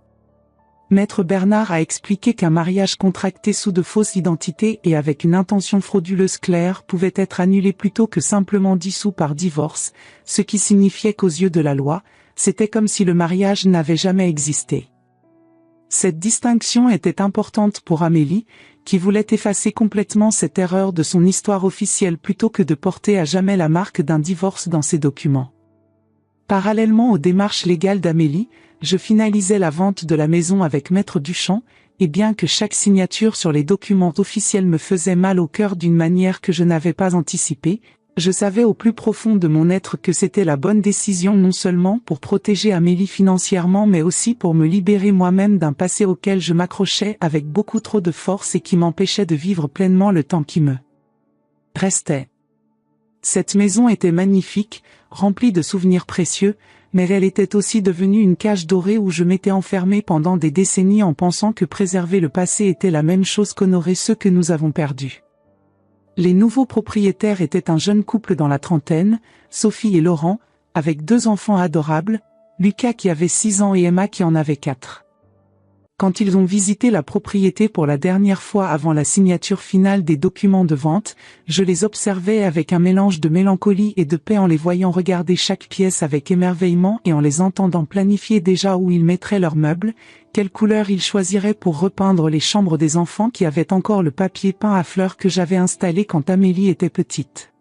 Maître Bernard a expliqué qu'un mariage contracté sous de fausses identités et avec une intention frauduleuse claire pouvait être annulé plutôt que simplement dissous par divorce, ce qui signifiait qu'aux yeux de la loi, c'était comme si le mariage n'avait jamais existé. Cette distinction était importante pour Amélie, qui voulait effacer complètement cette erreur de son histoire officielle plutôt que de porter à jamais la marque d'un divorce dans ses documents. Parallèlement aux démarches légales d'Amélie, je finalisais la vente de la maison avec Maître Duchamp, et bien que chaque signature sur les documents officiels me faisait mal au cœur d'une manière que je n'avais pas anticipée, je savais au plus profond de mon être que c'était la bonne décision non seulement pour protéger Amélie financièrement mais aussi pour me libérer moi-même d'un passé auquel je m'accrochais avec beaucoup trop de force et qui m'empêchait de vivre pleinement le temps qui me restait. Cette maison était magnifique, remplie de souvenirs précieux, mais elle était aussi devenue une cage dorée où je m'étais enfermé pendant des décennies en pensant que préserver le passé était la même chose qu'honorer ceux que nous avons perdus. Les nouveaux propriétaires étaient un jeune couple dans la trentaine, Sophie et Laurent, avec 2 enfants adorables, Lucas qui avait 6 ans et Emma qui en avait 4. Quand ils ont visité la propriété pour la dernière fois avant la signature finale des documents de vente, je les observais avec un mélange de mélancolie et de paix en les voyant regarder chaque pièce avec émerveillement et en les entendant planifier déjà où ils mettraient leurs meubles, quelle couleur ils choisiraient pour repeindre les chambres des enfants qui avaient encore le papier peint à fleurs que j'avais installé quand Amélie était petite.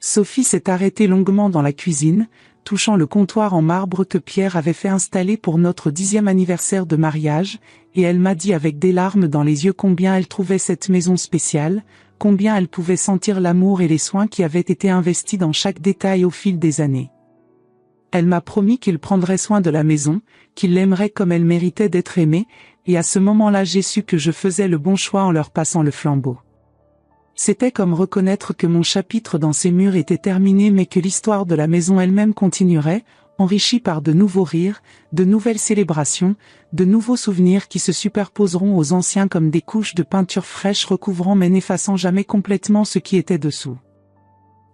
Sophie s'est arrêtée longuement dans la cuisine, touchant le comptoir en marbre que Pierre avait fait installer pour notre 10e anniversaire de mariage, et elle m'a dit avec des larmes dans les yeux combien elle trouvait cette maison spéciale, combien elle pouvait sentir l'amour et les soins qui avaient été investis dans chaque détail au fil des années. Elle m'a promis qu'il prendrait soin de la maison, qu'il l'aimerait comme elle méritait d'être aimée, et à ce moment-là j'ai su que je faisais le bon choix en leur passant le flambeau. C'était comme reconnaître que mon chapitre dans ces murs était terminé mais que l'histoire de la maison elle-même continuerait, enrichie par de nouveaux rires, de nouvelles célébrations, de nouveaux souvenirs qui se superposeront aux anciens comme des couches de peinture fraîche recouvrant mais n'effaçant jamais complètement ce qui était dessous.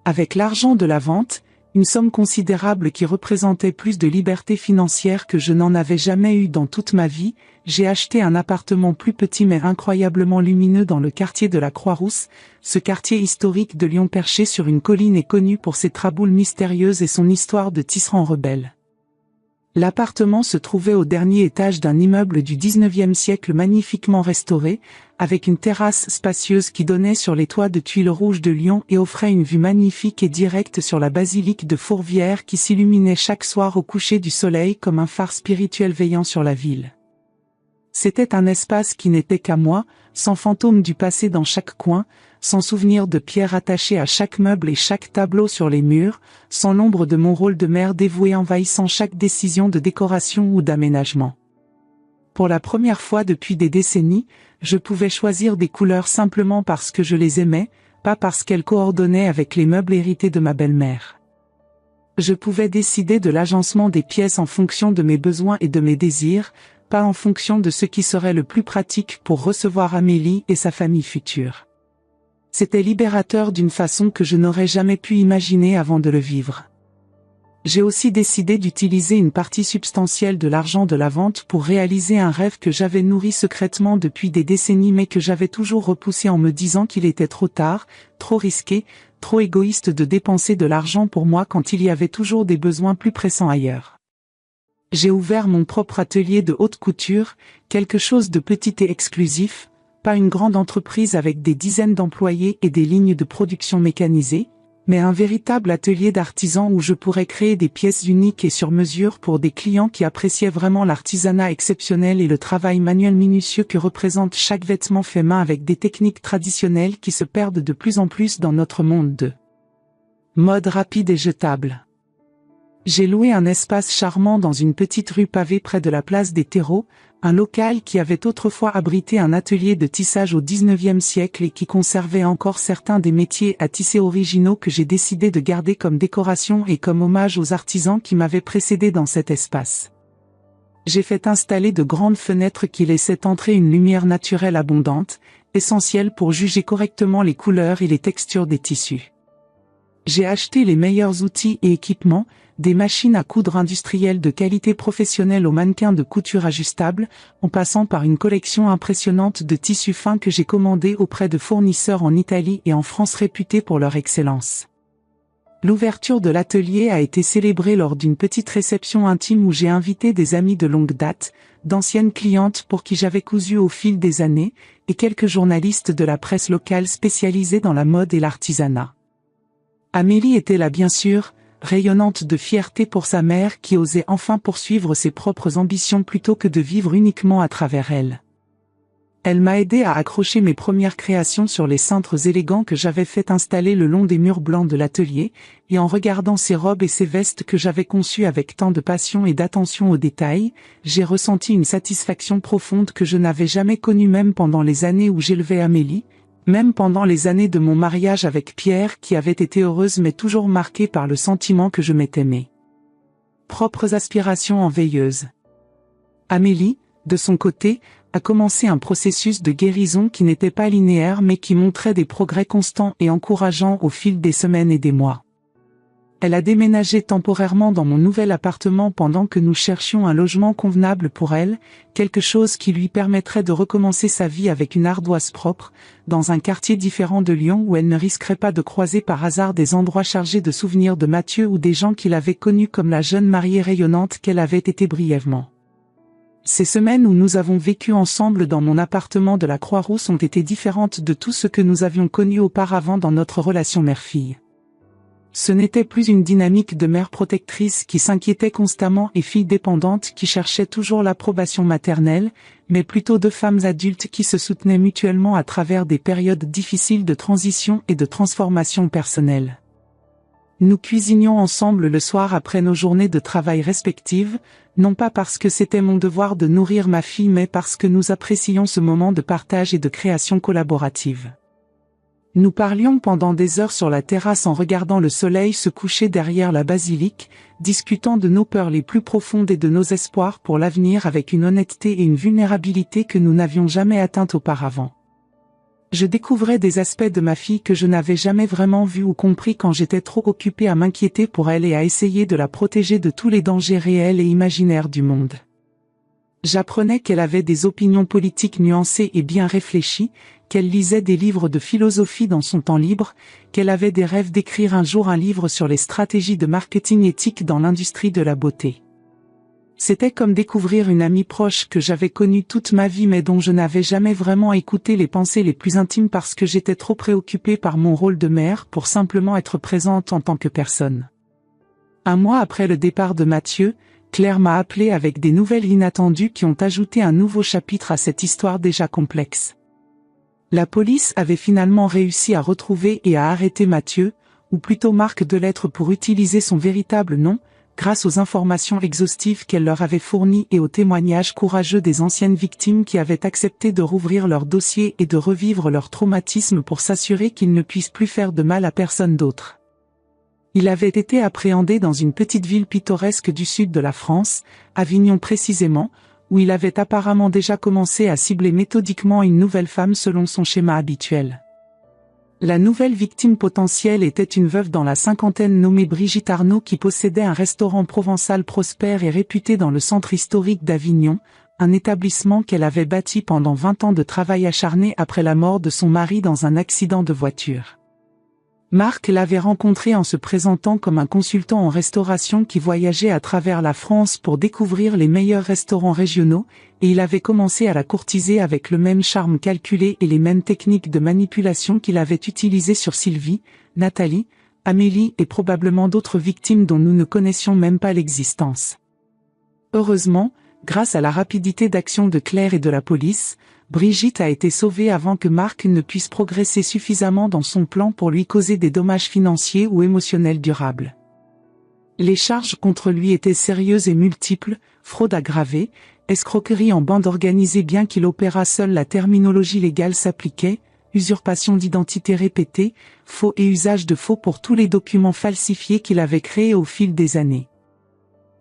Avec l'argent de la vente, une somme considérable qui représentait plus de liberté financière que je n'en avais jamais eu dans toute ma vie, j'ai acheté un appartement plus petit mais incroyablement lumineux dans le quartier de la Croix-Rousse, ce quartier historique de Lyon perché sur une colline est connu pour ses traboules mystérieuses et son histoire de tisserand rebelle. L'appartement se trouvait au dernier étage d'un immeuble du 19e siècle magnifiquement restauré, avec une terrasse spacieuse qui donnait sur les toits de tuiles rouges de Lyon et offrait une vue magnifique et directe sur la basilique de Fourvière qui s'illuminait chaque soir au coucher du soleil comme un phare spirituel veillant sur la ville. C'était un espace qui n'était qu'à moi, sans fantôme du passé dans chaque coin, sans souvenir de pierres attachées à chaque meuble et chaque tableau sur les murs, sans l'ombre de mon rôle de mère dévouée envahissant chaque décision de décoration ou d'aménagement. Pour la première fois depuis des décennies, je pouvais choisir des couleurs simplement parce que je les aimais, pas parce qu'elles coordonnaient avec les meubles hérités de ma belle-mère. Je pouvais décider de l'agencement des pièces en fonction de mes besoins et de mes désirs, pas en fonction de ce qui serait le plus pratique pour recevoir Amélie et sa famille future. C'était libérateur d'une façon que je n'aurais jamais pu imaginer avant de le vivre. J'ai aussi décidé d'utiliser une partie substantielle de l'argent de la vente pour réaliser un rêve que j'avais nourri secrètement depuis des décennies mais que j'avais toujours repoussé en me disant qu'il était trop tard, trop risqué, trop égoïste de dépenser de l'argent pour moi quand il y avait toujours des besoins plus pressants ailleurs. J'ai ouvert mon propre atelier de haute couture, quelque chose de petit et exclusif, pas une grande entreprise avec des dizaines d'employés et des lignes de production mécanisées, mais un véritable atelier d'artisans où je pourrais créer des pièces uniques et sur mesure pour des clients qui appréciaient vraiment l'artisanat exceptionnel et le travail manuel minutieux que représente chaque vêtement fait main avec des techniques traditionnelles qui se perdent de plus en plus dans notre monde de mode rapide et jetable. J'ai loué un espace charmant dans une petite rue pavée près de la place des Terreaux, un local qui avait autrefois abrité un atelier de tissage au 19e siècle et qui conservait encore certains des métiers à tisser originaux que j'ai décidé de garder comme décoration et comme hommage aux artisans qui m'avaient précédé dans cet espace. J'ai fait installer de grandes fenêtres qui laissaient entrer une lumière naturelle abondante, essentielle pour juger correctement les couleurs et les textures des tissus. J'ai acheté les meilleurs outils et équipements, des machines à coudre industrielles de qualité professionnelle aux mannequins de couture ajustables, en passant par une collection impressionnante de tissus fins que j'ai commandés auprès de fournisseurs en Italie et en France réputés pour leur excellence. L'ouverture de l'atelier a été célébrée lors d'une petite réception intime où j'ai invité des amis de longue date, d'anciennes clientes pour qui j'avais cousu au fil des années, et quelques journalistes de la presse locale spécialisés dans la mode et l'artisanat. Amélie était là bien sûr, rayonnante de fierté pour sa mère qui osait enfin poursuivre ses propres ambitions plutôt que de vivre uniquement à travers elle. Elle m'a aidé à accrocher mes premières créations sur les cintres élégants que j'avais fait installer le long des murs blancs de l'atelier, et en regardant ces robes et ces vestes que j'avais conçues avec tant de passion et d'attention aux détails, j'ai ressenti une satisfaction profonde que je n'avais jamais connue même pendant les années où j'élevais Amélie, même pendant les années de mon mariage avec Pierre qui avait été heureuse mais toujours marquée par le sentiment que je m'étais aimée. Propres aspirations en veilleuse. Amélie, de son côté, a commencé un processus de guérison qui n'était pas linéaire mais qui montrait des progrès constants et encourageants au fil des semaines et des mois. Elle a déménagé temporairement dans mon nouvel appartement pendant que nous cherchions un logement convenable pour elle, quelque chose qui lui permettrait de recommencer sa vie avec une ardoise propre, dans un quartier différent de Lyon où elle ne risquerait pas de croiser par hasard des endroits chargés de souvenirs de Mathieu ou des gens qui l'avaient connue comme la jeune mariée rayonnante qu'elle avait été brièvement. Ces semaines où nous avons vécu ensemble dans mon appartement de la Croix-Rousse ont été différentes de tout ce que nous avions connu auparavant dans notre relation mère-fille. Ce n'était plus une dynamique de mère protectrice qui s'inquiétait constamment et fille dépendante qui cherchait toujours l'approbation maternelle, mais plutôt deux femmes adultes qui se soutenaient mutuellement à travers des périodes difficiles de transition et de transformation personnelle. Nous cuisinions ensemble le soir après nos journées de travail respectives, non pas parce que c'était mon devoir de nourrir ma fille mais parce que nous apprécions ce moment de partage et de création collaborative. Nous parlions pendant des heures sur la terrasse en regardant le soleil se coucher derrière la basilique, discutant de nos peurs les plus profondes et de nos espoirs pour l'avenir avec une honnêteté et une vulnérabilité que nous n'avions jamais atteintes auparavant. Je découvrais des aspects de ma fille que je n'avais jamais vraiment vus ou compris quand j'étais trop occupé à m'inquiéter pour elle et à essayer de la protéger de tous les dangers réels et imaginaires du monde. J'apprenais qu'elle avait des opinions politiques nuancées et bien réfléchies, qu'elle lisait des livres de philosophie dans son temps libre, qu'elle avait des rêves d'écrire un jour un livre sur les stratégies de marketing éthique dans l'industrie de la beauté. C'était comme découvrir une amie proche que j'avais connue toute ma vie mais dont je n'avais jamais vraiment écouté les pensées les plus intimes parce que j'étais trop préoccupée par mon rôle de mère pour simplement être présente en tant que personne. Un mois après le départ de Mathieu, Claire m'a appelé avec des nouvelles inattendues qui ont ajouté un nouveau chapitre à cette histoire déjà complexe. La police avait finalement réussi à retrouver et à arrêter Mathieu, ou plutôt Marc Delettre pour utiliser son véritable nom, grâce aux informations exhaustives qu'elle leur avait fournies et aux témoignages courageux des anciennes victimes qui avaient accepté de rouvrir leur dossier et de revivre leur traumatisme pour s'assurer qu'ils ne puissent plus faire de mal à personne d'autre. Il avait été appréhendé dans une petite ville pittoresque du sud de la France, Avignon précisément, où il avait apparemment déjà commencé à cibler méthodiquement une nouvelle femme selon son schéma habituel. La nouvelle victime potentielle était une veuve dans la cinquantaine nommée Brigitte Arnaud qui possédait un restaurant provençal prospère et réputé dans le centre historique d'Avignon, un établissement qu'elle avait bâti pendant 20 ans de travail acharné après la mort de son mari dans un accident de voiture. Marc l'avait rencontré en se présentant comme un consultant en restauration qui voyageait à travers la France pour découvrir les meilleurs restaurants régionaux, et il avait commencé à la courtiser avec le même charme calculé et les mêmes techniques de manipulation qu'il avait utilisées sur Sylvie, Nathalie, Amélie et probablement d'autres victimes dont nous ne connaissions même pas l'existence. Heureusement, grâce à la rapidité d'action de Claire et de la police, Brigitte a été sauvée avant que Marc ne puisse progresser suffisamment dans son plan pour lui causer des dommages financiers ou émotionnels durables. Les charges contre lui étaient sérieuses et multiples, fraude aggravée, escroquerie en bande organisée bien qu'il opérât seul la terminologie légale s'appliquait, usurpation d'identité répétée, faux et usage de faux pour tous les documents falsifiés qu'il avait créés au fil des années.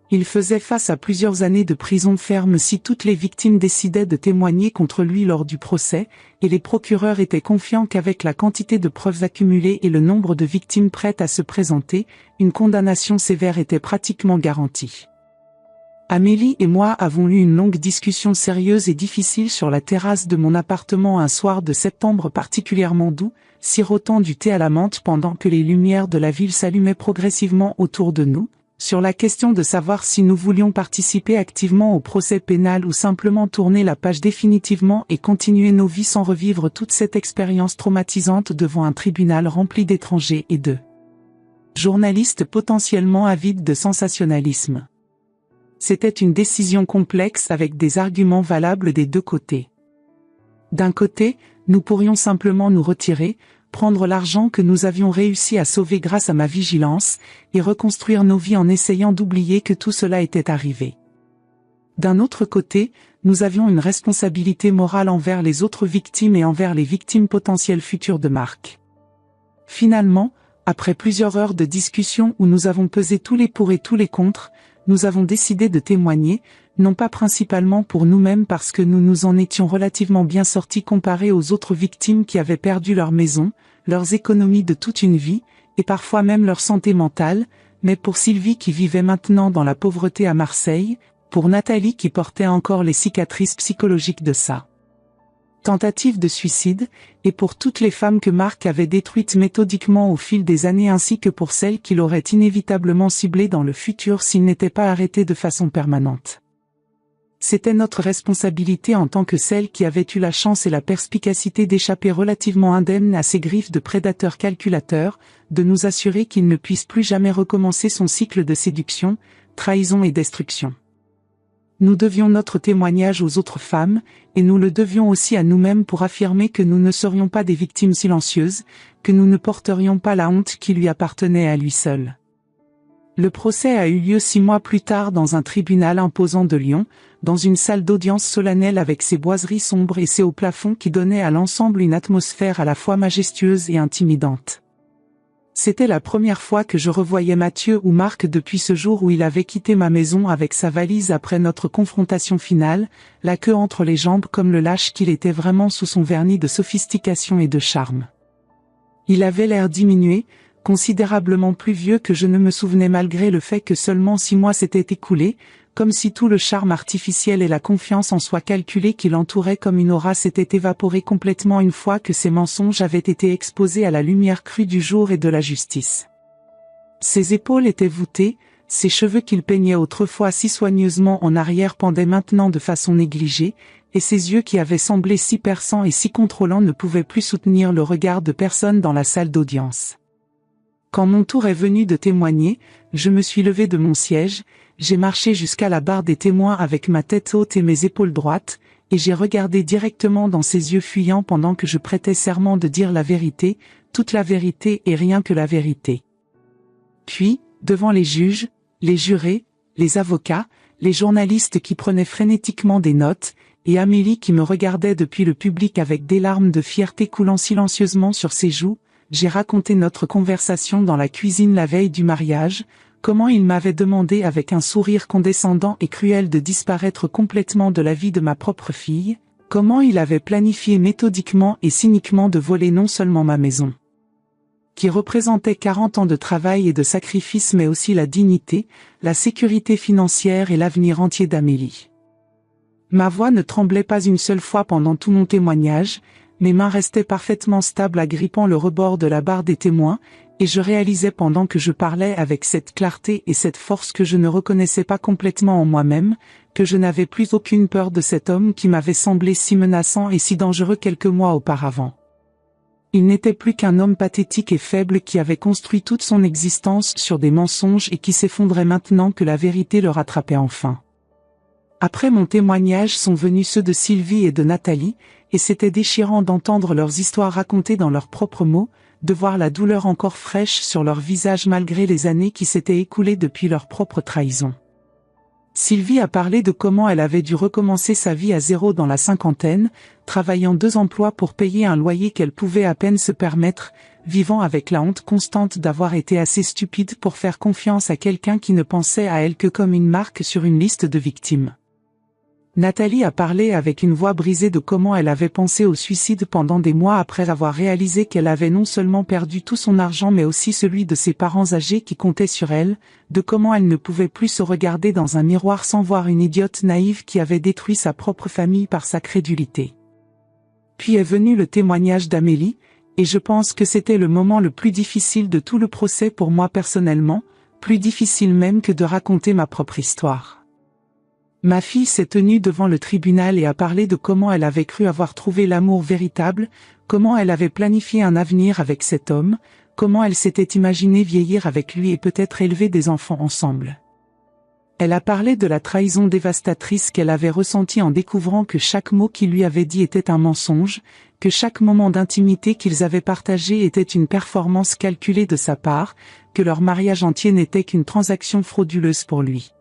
Il faisait face à plusieurs années de prison ferme si toutes les victimes décidaient de témoigner contre lui lors du procès, et les procureurs étaient confiants qu'avec la quantité de preuves accumulées et le nombre de victimes prêtes à se présenter, une condamnation sévère était pratiquement garantie. Amélie et moi avons eu une longue discussion sérieuse et difficile sur la terrasse de mon appartement un soir de septembre particulièrement doux, sirotant du thé à la menthe pendant que les lumières de la ville s'allumaient progressivement autour de nous, sur la question de savoir si nous voulions participer activement au procès pénal ou simplement tourner la page définitivement et continuer nos vies sans revivre toute cette expérience traumatisante devant un tribunal rempli d'étrangers et de journalistes potentiellement avides de sensationnalisme. C'était une décision complexe avec des arguments valables des deux côtés. D'un côté, nous pourrions simplement nous retirer, prendre l'argent que nous avions réussi à sauver grâce à ma vigilance, et reconstruire nos vies en essayant d'oublier que tout cela était arrivé. D'un autre côté, nous avions une responsabilité morale envers les autres victimes et envers les victimes potentielles futures de Marc. Finalement, après plusieurs heures de discussion où nous avons pesé tous les pour et tous les contre, nous avons décidé de témoigner, non pas principalement pour nous-mêmes parce que nous nous en étions relativement bien sortis comparés aux autres victimes qui avaient perdu leur maison, leurs économies de toute une vie, et parfois même leur santé mentale, mais pour Sylvie qui vivait maintenant dans la pauvreté à Marseille, pour Nathalie qui portait encore les cicatrices psychologiques de sa tentative de suicide, et pour toutes les femmes que Marc avait détruites méthodiquement au fil des années ainsi que pour celles qu'il aurait inévitablement ciblées dans le futur s'il n'était pas arrêté de façon permanente. C'était notre responsabilité en tant que celle qui avait eu la chance et la perspicacité d'échapper relativement indemne à ces griffes de prédateurs calculateurs, de nous assurer qu'il ne puisse plus jamais recommencer son cycle de séduction, trahison et destruction. Nous devions notre témoignage aux autres femmes, et nous le devions aussi à nous-mêmes pour affirmer que nous ne serions pas des victimes silencieuses, que nous ne porterions pas la honte qui lui appartenait à lui seul. Le procès a eu lieu 6 mois plus tard dans un tribunal imposant de Lyon, dans une salle d'audience solennelle avec ses boiseries sombres et ses hauts plafonds qui donnaient à l'ensemble une atmosphère à la fois majestueuse et intimidante. C'était la première fois que je revoyais Mathieu ou Marc depuis ce jour où il avait quitté ma maison avec sa valise après notre confrontation finale, la queue entre les jambes comme le lâche qu'il était vraiment sous son vernis de sophistication et de charme. Il avait l'air diminué, considérablement plus vieux que je ne me souvenais malgré le fait que seulement 6 mois s'étaient écoulés, comme si tout le charme artificiel et la confiance en soi calculée qui l'entourait comme une aura s'étaient évaporés complètement une fois que ses mensonges avaient été exposés à la lumière crue du jour et de la justice. Ses épaules étaient voûtées, ses cheveux qu'il peignait autrefois si soigneusement en arrière pendaient maintenant de façon négligée, et ses yeux qui avaient semblé si perçants et si contrôlants ne pouvaient plus soutenir le regard de personne dans la salle d'audience. Quand mon tour est venu de témoigner, je me suis levé de mon siège, j'ai marché jusqu'à la barre des témoins avec ma tête haute et mes épaules droites, et j'ai regardé directement dans ses yeux fuyants pendant que je prêtais serment de dire la vérité, toute la vérité et rien que la vérité. Puis, devant les juges, les jurés, les avocats, les journalistes qui prenaient frénétiquement des notes, et Amélie qui me regardait depuis le public avec des larmes de fierté coulant silencieusement sur ses joues, j'ai raconté notre conversation dans la cuisine la veille du mariage, comment il m'avait demandé avec un sourire condescendant et cruel de disparaître complètement de la vie de ma propre fille, comment il avait planifié méthodiquement et cyniquement de voler non seulement ma maison, qui représentait 40 ans de travail et de sacrifice mais aussi la dignité, la sécurité financière et l'avenir entier d'Amélie. Ma voix ne tremblait pas une seule fois pendant tout mon témoignage, mes mains restaient parfaitement stables agrippant le rebord de la barre des témoins, et je réalisais pendant que je parlais avec cette clarté et cette force que je ne reconnaissais pas complètement en moi-même, que je n'avais plus aucune peur de cet homme qui m'avait semblé si menaçant et si dangereux quelques mois auparavant. Il n'était plus qu'un homme pathétique et faible qui avait construit toute son existence sur des mensonges et qui s'effondrait maintenant que la vérité le rattrapait enfin. Après mon témoignage sont venus ceux de Sylvie et de Nathalie, et c'était déchirant d'entendre leurs histoires racontées dans leurs propres mots, de voir la douleur encore fraîche sur leurs visages malgré les années qui s'étaient écoulées depuis leur propre trahison. Sylvie a parlé de comment elle avait dû recommencer sa vie à zéro dans la cinquantaine, travaillant 2 emplois pour payer un loyer qu'elle pouvait à peine se permettre, vivant avec la honte constante d'avoir été assez stupide pour faire confiance à quelqu'un qui ne pensait à elle que comme une marque sur une liste de victimes. Nathalie a parlé avec une voix brisée de comment elle avait pensé au suicide pendant des mois après avoir réalisé qu'elle avait non seulement perdu tout son argent mais aussi celui de ses parents âgés qui comptaient sur elle, de comment elle ne pouvait plus se regarder dans un miroir sans voir une idiote naïve qui avait détruit sa propre famille par sa crédulité. Puis est venu le témoignage d'Amélie, et je pense que c'était le moment le plus difficile de tout le procès pour moi personnellement, plus difficile même que de raconter ma propre histoire. Ma fille s'est tenue devant le tribunal et a parlé de comment elle avait cru avoir trouvé l'amour véritable, comment elle avait planifié un avenir avec cet homme, comment elle s'était imaginée vieillir avec lui et peut-être élever des enfants ensemble. Elle a parlé de la trahison dévastatrice qu'elle avait ressentie en découvrant que chaque mot qu'il lui avait dit était un mensonge, que chaque moment d'intimité qu'ils avaient partagé était une performance calculée de sa part, que leur mariage entier n'était qu'une transaction frauduleuse pour lui.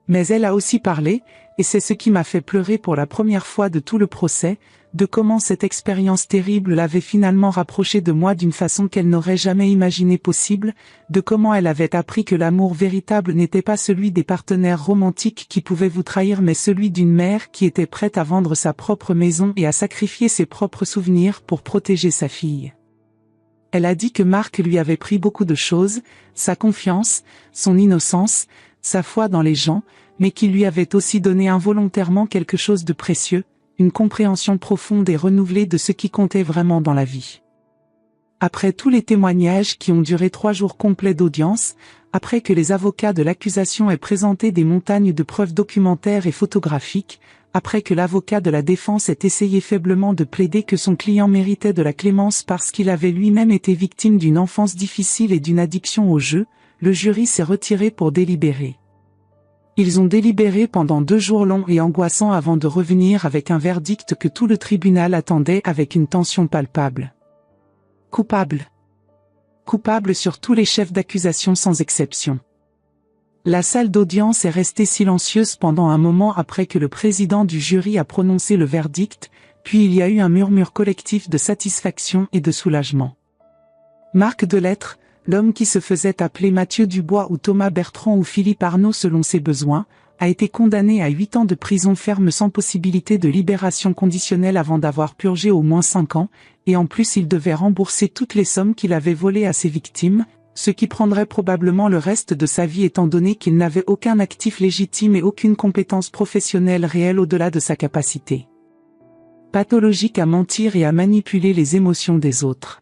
Mais elle a aussi parlé, et c'est ce qui m'a fait pleurer pour la première fois de tout le procès, de comment cette expérience terrible l'avait finalement rapprochée de moi d'une façon qu'elle n'aurait jamais imaginé possible, de comment elle avait appris que l'amour véritable n'était pas celui des partenaires romantiques qui pouvaient vous trahir mais celui d'une mère qui était prête à vendre sa propre maison et à sacrifier ses propres souvenirs pour protéger sa fille. Elle a dit que Marc lui avait pris beaucoup de choses, sa confiance, son innocence, sa foi dans les gens, mais qu'il lui avait aussi donné involontairement quelque chose de précieux, une compréhension profonde et renouvelée de ce qui comptait vraiment dans la vie. Après tous les témoignages qui ont duré 3 jours complets d'audience, après que les avocats de l'accusation aient présenté des montagnes de preuves documentaires et photographiques, après que l'avocat de la défense ait essayé faiblement de plaider que son client méritait de la clémence parce qu'il avait lui-même été victime d'une enfance difficile et d'une addiction au jeu, le jury s'est retiré pour délibérer. Ils ont délibéré pendant 2 jours longs et angoissants avant de revenir avec un verdict que tout le tribunal attendait avec une tension palpable. Coupable. Coupable sur tous les chefs d'accusation sans exception. La salle d'audience est restée silencieuse pendant un moment après que le président du jury a prononcé le verdict, puis il y a eu un murmure collectif de satisfaction et de soulagement. Marc Delettre, l'homme qui se faisait appeler Mathieu Dubois ou Thomas Bertrand ou Philippe Arnaud selon ses besoins, a été condamné à 8 ans de prison ferme sans possibilité de libération conditionnelle avant d'avoir purgé au moins 5 ans, et en plus il devait rembourser toutes les sommes qu'il avait volées à ses victimes, ce qui prendrait probablement le reste de sa vie étant donné qu'il n'avait aucun actif légitime et aucune compétence professionnelle réelle au-delà de sa capacité pathologique à mentir et à manipuler les émotions des autres.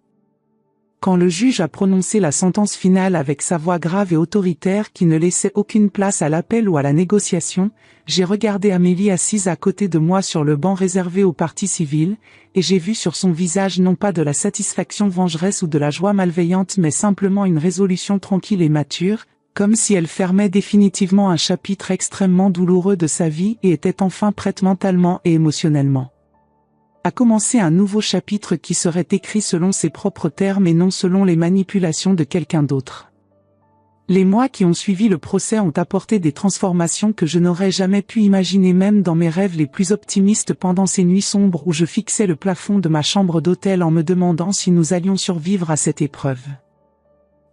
Quand le juge a prononcé la sentence finale avec sa voix grave et autoritaire qui ne laissait aucune place à l'appel ou à la négociation, j'ai regardé Amélie assise à côté de moi sur le banc réservé aux parties civiles, et j'ai vu sur son visage non pas de la satisfaction vengeresse ou de la joie malveillante mais simplement une résolution tranquille et mature, comme si elle fermait définitivement un chapitre extrêmement douloureux de sa vie et était enfin prête mentalement et émotionnellement à commencer un nouveau chapitre qui serait écrit selon ses propres termes et non selon les manipulations de quelqu'un d'autre. Les mois qui ont suivi le procès ont apporté des transformations que je n'aurais jamais pu imaginer même dans mes rêves les plus optimistes pendant ces nuits sombres où je fixais le plafond de ma chambre d'hôtel en me demandant si nous allions survivre à cette épreuve.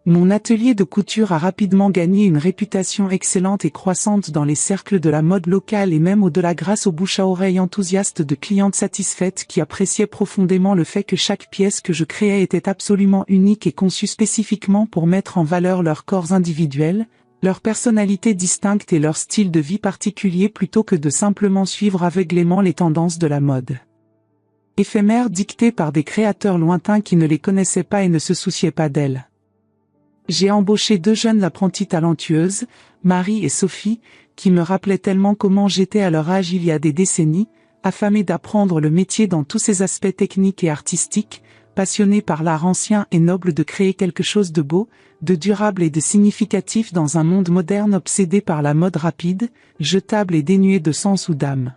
Mon atelier de couture a rapidement gagné une réputation excellente et croissante dans les cercles de la mode locale et même au-delà grâce aux bouche à oreille enthousiastes de clientes satisfaites qui appréciaient profondément le fait que chaque pièce que je créais était absolument unique et conçue spécifiquement pour mettre en valeur leurs corps individuels, leur personnalité distincte et leur style de vie particulier plutôt que de simplement suivre aveuglément les tendances de la mode éphémères dictées par des créateurs lointains qui ne les connaissaient pas et ne se souciaient pas d'elles. J'ai embauché 2 jeunes apprenties talentueuses, Marie et Sophie, qui me rappelaient tellement comment j'étais à leur âge il y a des décennies, affamée d'apprendre le métier dans tous ses aspects techniques et artistiques, passionnée par l'art ancien et noble de créer quelque chose de beau, de durable et de significatif dans un monde moderne obsédé par la mode rapide, jetable et dénuée de sens ou d'âme.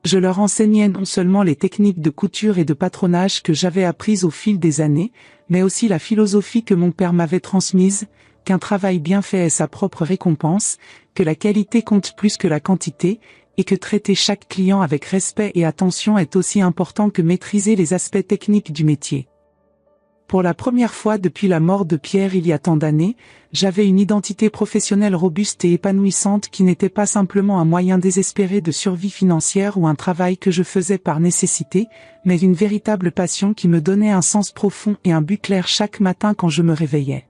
Je leur enseignais non seulement les techniques de couture et de patronage que j'avais apprises au fil des années, mais aussi la philosophie que mon père m'avait transmise, qu'un travail bien fait est sa propre récompense, que la qualité compte plus que la quantité, et que traiter chaque client avec respect et attention est aussi important que maîtriser les aspects techniques du métier. Pour la première fois depuis la mort de Pierre il y a tant d'années, j'avais une identité professionnelle robuste et épanouissante qui n'était pas simplement un moyen désespéré de survie financière ou un travail que je faisais par nécessité, mais une véritable passion qui me donnait un sens profond et un but clair chaque matin quand je me réveillais.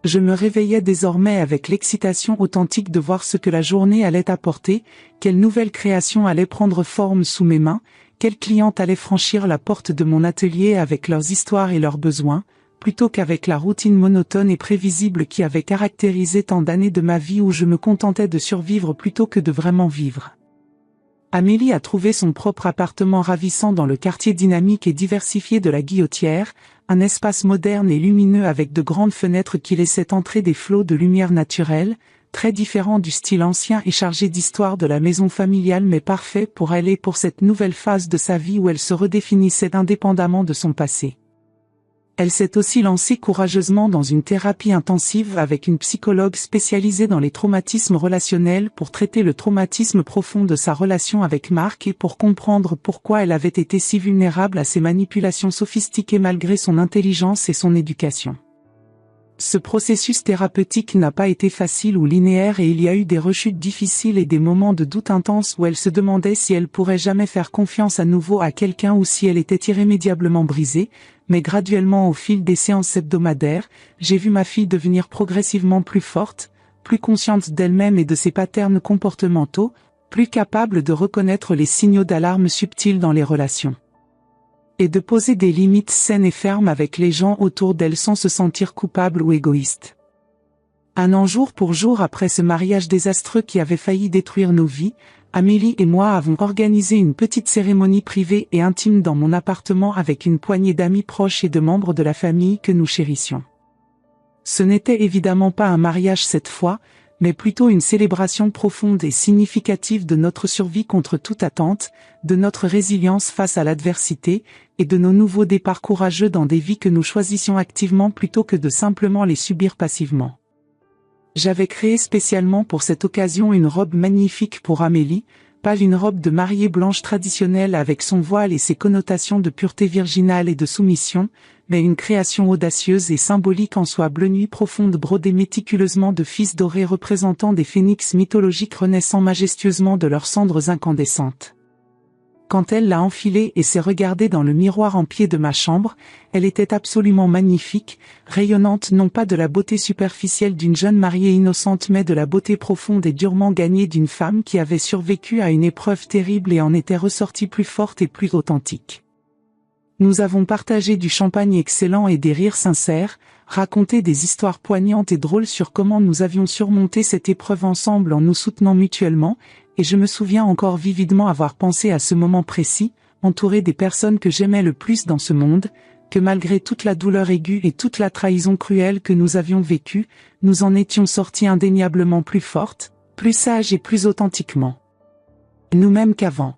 Je me réveillais désormais avec l'excitation authentique de voir ce que la journée allait apporter, quelle nouvelle création allait prendre forme sous mes mains, quelles clientes allaient franchir la porte de mon atelier avec leurs histoires et leurs besoins, plutôt qu'avec la routine monotone et prévisible qui avait caractérisé tant d'années de ma vie où je me contentais de survivre plutôt que de vraiment vivre. Amélie a trouvé son propre appartement ravissant dans le quartier dynamique et diversifié de la Guillotière, un espace moderne et lumineux avec de grandes fenêtres qui laissaient entrer des flots de lumière naturelle, très différent du style ancien et chargé d'histoire de la maison familiale mais parfait pour elle et pour cette nouvelle phase de sa vie où elle se redéfinissait indépendamment de son passé. Elle s'est aussi lancée courageusement dans une thérapie intensive avec une psychologue spécialisée dans les traumatismes relationnels pour traiter le traumatisme profond de sa relation avec Marc et pour comprendre pourquoi elle avait été si vulnérable à ces manipulations sophistiquées malgré son intelligence et son éducation. Ce processus thérapeutique n'a pas été facile ou linéaire et il y a eu des rechutes difficiles et des moments de doute intense où elle se demandait si elle pourrait jamais faire confiance à nouveau à quelqu'un ou si elle était irrémédiablement brisée, mais graduellement au fil des séances hebdomadaires, j'ai vu ma fille devenir progressivement plus forte, plus consciente d'elle-même et de ses patterns comportementaux, plus capable de reconnaître les signaux d'alarme subtils dans les relations. Et de poser des limites saines et fermes avec les gens autour d'elle sans se sentir coupable ou égoïste. Un an jour pour jour après ce mariage désastreux qui avait failli détruire nos vies, Amélie et moi avons organisé une petite cérémonie privée et intime dans mon appartement avec une poignée d'amis proches et de membres de la famille que nous chérissions. Ce n'était évidemment pas un mariage cette fois, mais plutôt une célébration profonde et significative de notre survie contre toute attente, de notre résilience face à l'adversité, et de nos nouveaux départs courageux dans des vies que nous choisissions activement plutôt que de simplement les subir passivement. J'avais créé spécialement pour cette occasion une robe magnifique pour Amélie, pas une robe de mariée blanche traditionnelle avec son voile et ses connotations de pureté virginale et de soumission, mais une création audacieuse et symbolique en soie bleu nuit profonde brodée méticuleusement de fils dorés représentant des phénix mythologiques renaissant majestueusement de leurs cendres incandescentes. Quand elle l'a enfilée et s'est regardée dans le miroir en pied de ma chambre, elle était absolument magnifique, rayonnante non pas de la beauté superficielle d'une jeune mariée innocente mais de la beauté profonde et durement gagnée d'une femme qui avait survécu à une épreuve terrible et en était ressortie plus forte et plus authentique. Nous avons partagé du champagne excellent et des rires sincères, raconté des histoires poignantes et drôles sur comment nous avions surmonté cette épreuve ensemble en nous soutenant mutuellement, et je me souviens encore vividement avoir pensé à ce moment précis, entouré des personnes que j'aimais le plus dans ce monde, que malgré toute la douleur aiguë et toute la trahison cruelle que nous avions vécue, nous en étions sortis indéniablement plus fortes, plus sages et plus authentiquement nous-mêmes qu'avant.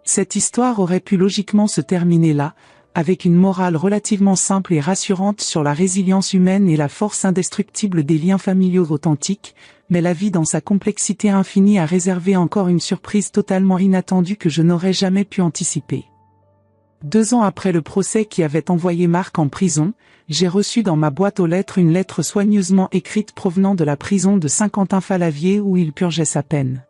Cette histoire aurait pu logiquement se terminer là, avec une morale relativement simple et rassurante sur la résilience humaine et la force indestructible des liens familiaux authentiques, mais la vie dans sa complexité infinie a réservé encore une surprise totalement inattendue que je n'aurais jamais pu anticiper. 2 ans après le procès qui avait envoyé Marc en prison, j'ai reçu dans ma boîte aux lettres une lettre soigneusement écrite provenant de la prison de Saint-Quentin-Fallavier où il purgeait sa peine.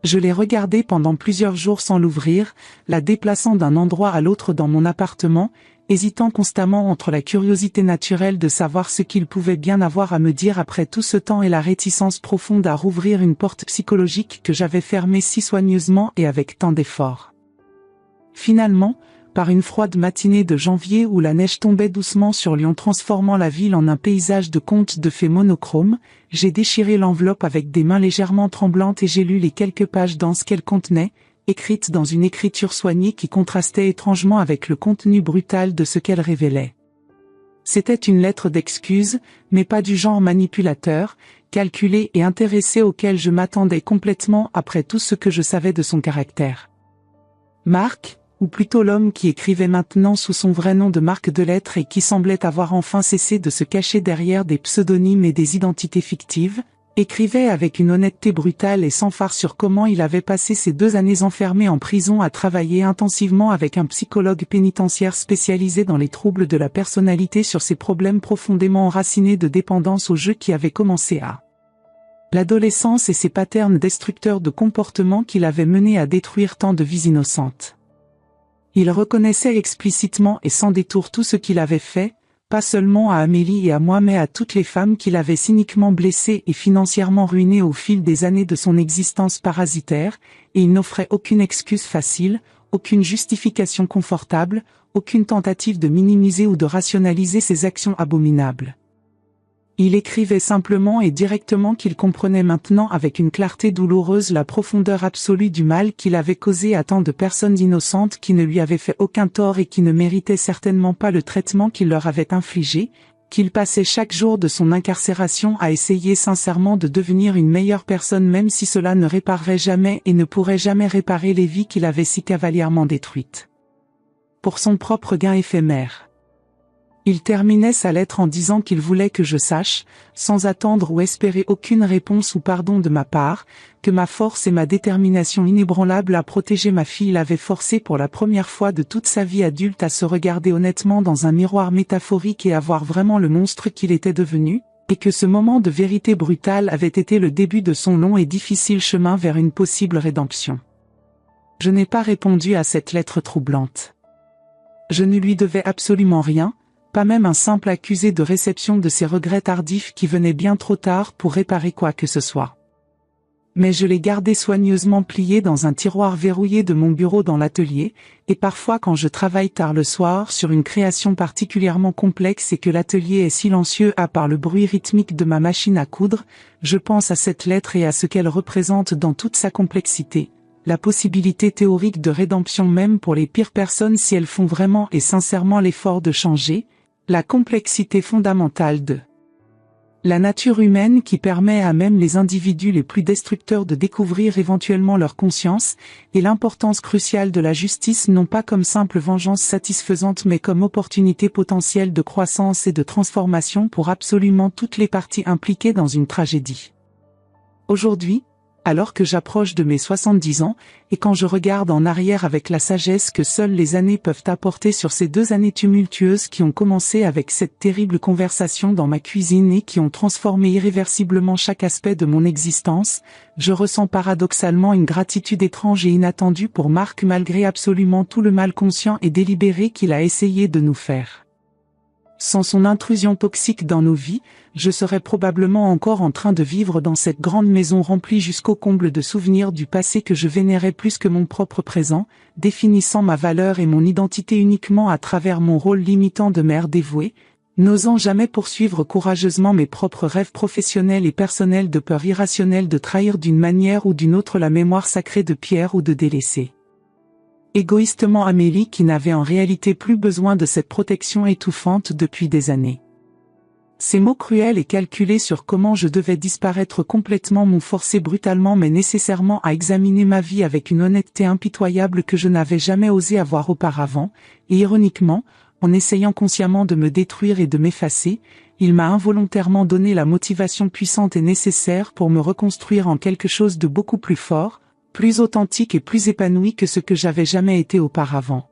Je l'ai regardée pendant plusieurs jours sans l'ouvrir, la déplaçant d'un endroit à l'autre dans mon appartement, hésitant constamment entre la curiosité naturelle de savoir ce qu'il pouvait bien avoir à me dire après tout ce temps et la réticence profonde à rouvrir une porte psychologique que j'avais fermée si soigneusement et avec tant d'efforts. Finalement, par une froide matinée de janvier où la neige tombait doucement sur Lyon transformant la ville en un paysage de contes de fées monochrome, j'ai déchiré l'enveloppe avec des mains légèrement tremblantes et j'ai lu les quelques pages denses qu'elle contenait, écrites dans une écriture soignée qui contrastait étrangement avec le contenu brutal de ce qu'elle révélait. C'était une lettre d'excuse, mais pas du genre manipulateur, calculé et intéressé auquel je m'attendais complètement après tout ce que je savais de son caractère. Marc, ou plutôt l'homme qui écrivait maintenant sous son vrai nom de marque de lettres et qui semblait avoir enfin cessé de se cacher derrière des pseudonymes et des identités fictives, écrivait avec une honnêteté brutale et sans phare sur comment il avait passé ces 2 années enfermé en prison à travailler intensivement avec un psychologue pénitentiaire spécialisé dans les troubles de la personnalité sur ses problèmes profondément enracinés de dépendance au jeu qui avait commencé à l'adolescence et ses patterns destructeurs de comportement qui l'avaient mené à détruire tant de vies innocentes. Il reconnaissait explicitement et sans détour tout ce qu'il avait fait, pas seulement à Amélie et à moi mais à toutes les femmes qu'il avait cyniquement blessées et financièrement ruinées au fil des années de son existence parasitaire, et il n'offrait aucune excuse facile, aucune justification confortable, aucune tentative de minimiser ou de rationaliser ses actions abominables. Il écrivait simplement et directement qu'il comprenait maintenant avec une clarté douloureuse la profondeur absolue du mal qu'il avait causé à tant de personnes innocentes qui ne lui avaient fait aucun tort et qui ne méritaient certainement pas le traitement qu'il leur avait infligé, qu'il passait chaque jour de son incarcération à essayer sincèrement de devenir une meilleure personne même si cela ne réparerait jamais et ne pourrait jamais réparer les vies qu'il avait si cavalièrement détruites. Pour son propre gain éphémère. Il terminait sa lettre en disant qu'il voulait que je sache, sans attendre ou espérer aucune réponse ou pardon de ma part, que ma force et ma détermination inébranlable à protéger ma fille l'avaient forcé pour la première fois de toute sa vie adulte à se regarder honnêtement dans un miroir métaphorique et à voir vraiment le monstre qu'il était devenu, et que ce moment de vérité brutale avait été le début de son long et difficile chemin vers une possible rédemption. Je n'ai pas répondu à cette lettre troublante. Je ne lui devais absolument rien, pas même un simple accusé de réception de ses regrets tardifs qui venaient bien trop tard pour réparer quoi que ce soit. Mais je l'ai gardé soigneusement plié dans un tiroir verrouillé de mon bureau dans l'atelier, et parfois quand je travaille tard le soir sur une création particulièrement complexe et que l'atelier est silencieux à part le bruit rythmique de ma machine à coudre, je pense à cette lettre et à ce qu'elle représente dans toute sa complexité. La possibilité théorique de rédemption même pour les pires personnes si elles font vraiment et sincèrement l'effort de changer, la complexité fondamentale de la nature humaine qui permet à même les individus les plus destructeurs de découvrir éventuellement leur conscience, et l'importance cruciale de la justice non pas comme simple vengeance satisfaisante mais comme opportunité potentielle de croissance et de transformation pour absolument toutes les parties impliquées dans une tragédie. Aujourd'hui, alors que j'approche de mes 70 ans, et quand je regarde en arrière avec la sagesse que seules les années peuvent apporter sur ces 2 années tumultueuses qui ont commencé avec cette terrible conversation dans ma cuisine et qui ont transformé irréversiblement chaque aspect de mon existence, je ressens paradoxalement une gratitude étrange et inattendue pour Marc malgré absolument tout le mal conscient et délibéré qu'il a essayé de nous faire. Sans son intrusion toxique dans nos vies, je serais probablement encore en train de vivre dans cette grande maison remplie jusqu'au comble de souvenirs du passé que je vénérais plus que mon propre présent, définissant ma valeur et mon identité uniquement à travers mon rôle limitant de mère dévouée, n'osant jamais poursuivre courageusement mes propres rêves professionnels et personnels de peur irrationnelle de trahir d'une manière ou d'une autre la mémoire sacrée de Pierre ou de délaisser égoïstement Amélie qui n'avait en réalité plus besoin de cette protection étouffante depuis des années. Ces mots cruels et calculés sur comment je devais disparaître complètement m'ont forcé brutalement mais nécessairement à examiner ma vie avec une honnêteté impitoyable que je n'avais jamais osé avoir auparavant, et ironiquement, en essayant consciemment de me détruire et de m'effacer, il m'a involontairement donné la motivation puissante et nécessaire pour me reconstruire en quelque chose de beaucoup plus fort, plus authentique et plus épanoui que ce que j'avais jamais été auparavant.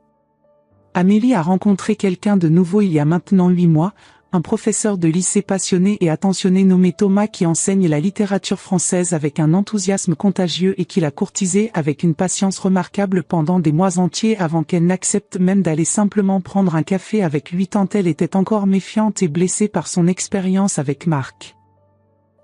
Amélie a rencontré quelqu'un de nouveau il y a maintenant 8 mois, un professeur de lycée passionné et attentionné nommé Thomas qui enseigne la littérature française avec un enthousiasme contagieux et qui l'a courtisée avec une patience remarquable pendant des mois entiers avant qu'elle n'accepte même d'aller simplement prendre un café avec lui tant elle était encore méfiante et blessée par son expérience avec Marc.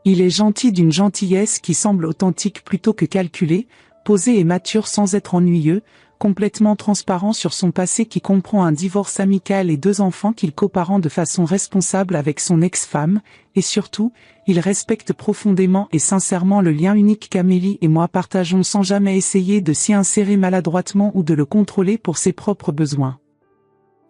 Il est gentil d'une gentillesse qui semble authentique plutôt que calculée, posé et mature sans être ennuyeux, complètement transparent sur son passé qui comprend un divorce amical et 2 enfants qu'il coparent de façon responsable avec son ex-femme, et surtout, il respecte profondément et sincèrement le lien unique qu'Amélie et moi partageons sans jamais essayer de s'y insérer maladroitement ou de le contrôler pour ses propres besoins.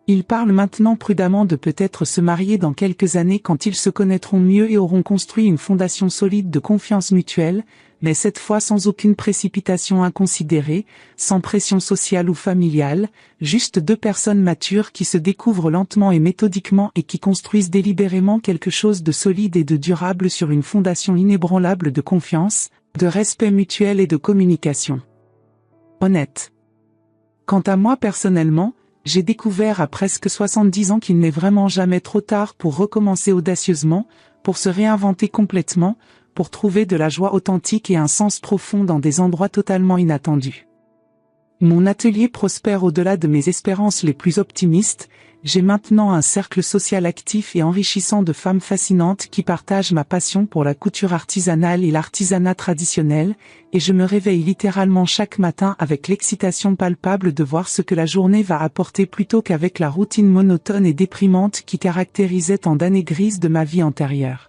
Ils parlent maintenant prudemment de peut-être se marier dans quelques années quand ils se connaîtront mieux et auront construit une fondation solide de confiance mutuelle, mais cette fois sans aucune précipitation inconsidérée, sans pression sociale ou familiale, juste 2 personnes matures qui se découvrent lentement et méthodiquement et qui construisent délibérément quelque chose de solide et de durable sur une fondation inébranlable de confiance, de respect mutuel et de communication honnête. Quant à moi personnellement, j'ai découvert à presque 70 ans qu'il n'est vraiment jamais trop tard pour recommencer audacieusement, pour se réinventer complètement, pour trouver de la joie authentique et un sens profond dans des endroits totalement inattendus. Mon atelier prospère au-delà de mes espérances les plus optimistes, j'ai maintenant un cercle social actif et enrichissant de femmes fascinantes qui partagent ma passion pour la couture artisanale et l'artisanat traditionnel, et je me réveille littéralement chaque matin avec l'excitation palpable de voir ce que la journée va apporter plutôt qu'avec la routine monotone et déprimante qui caractérisait tant d'années grises de ma vie antérieure.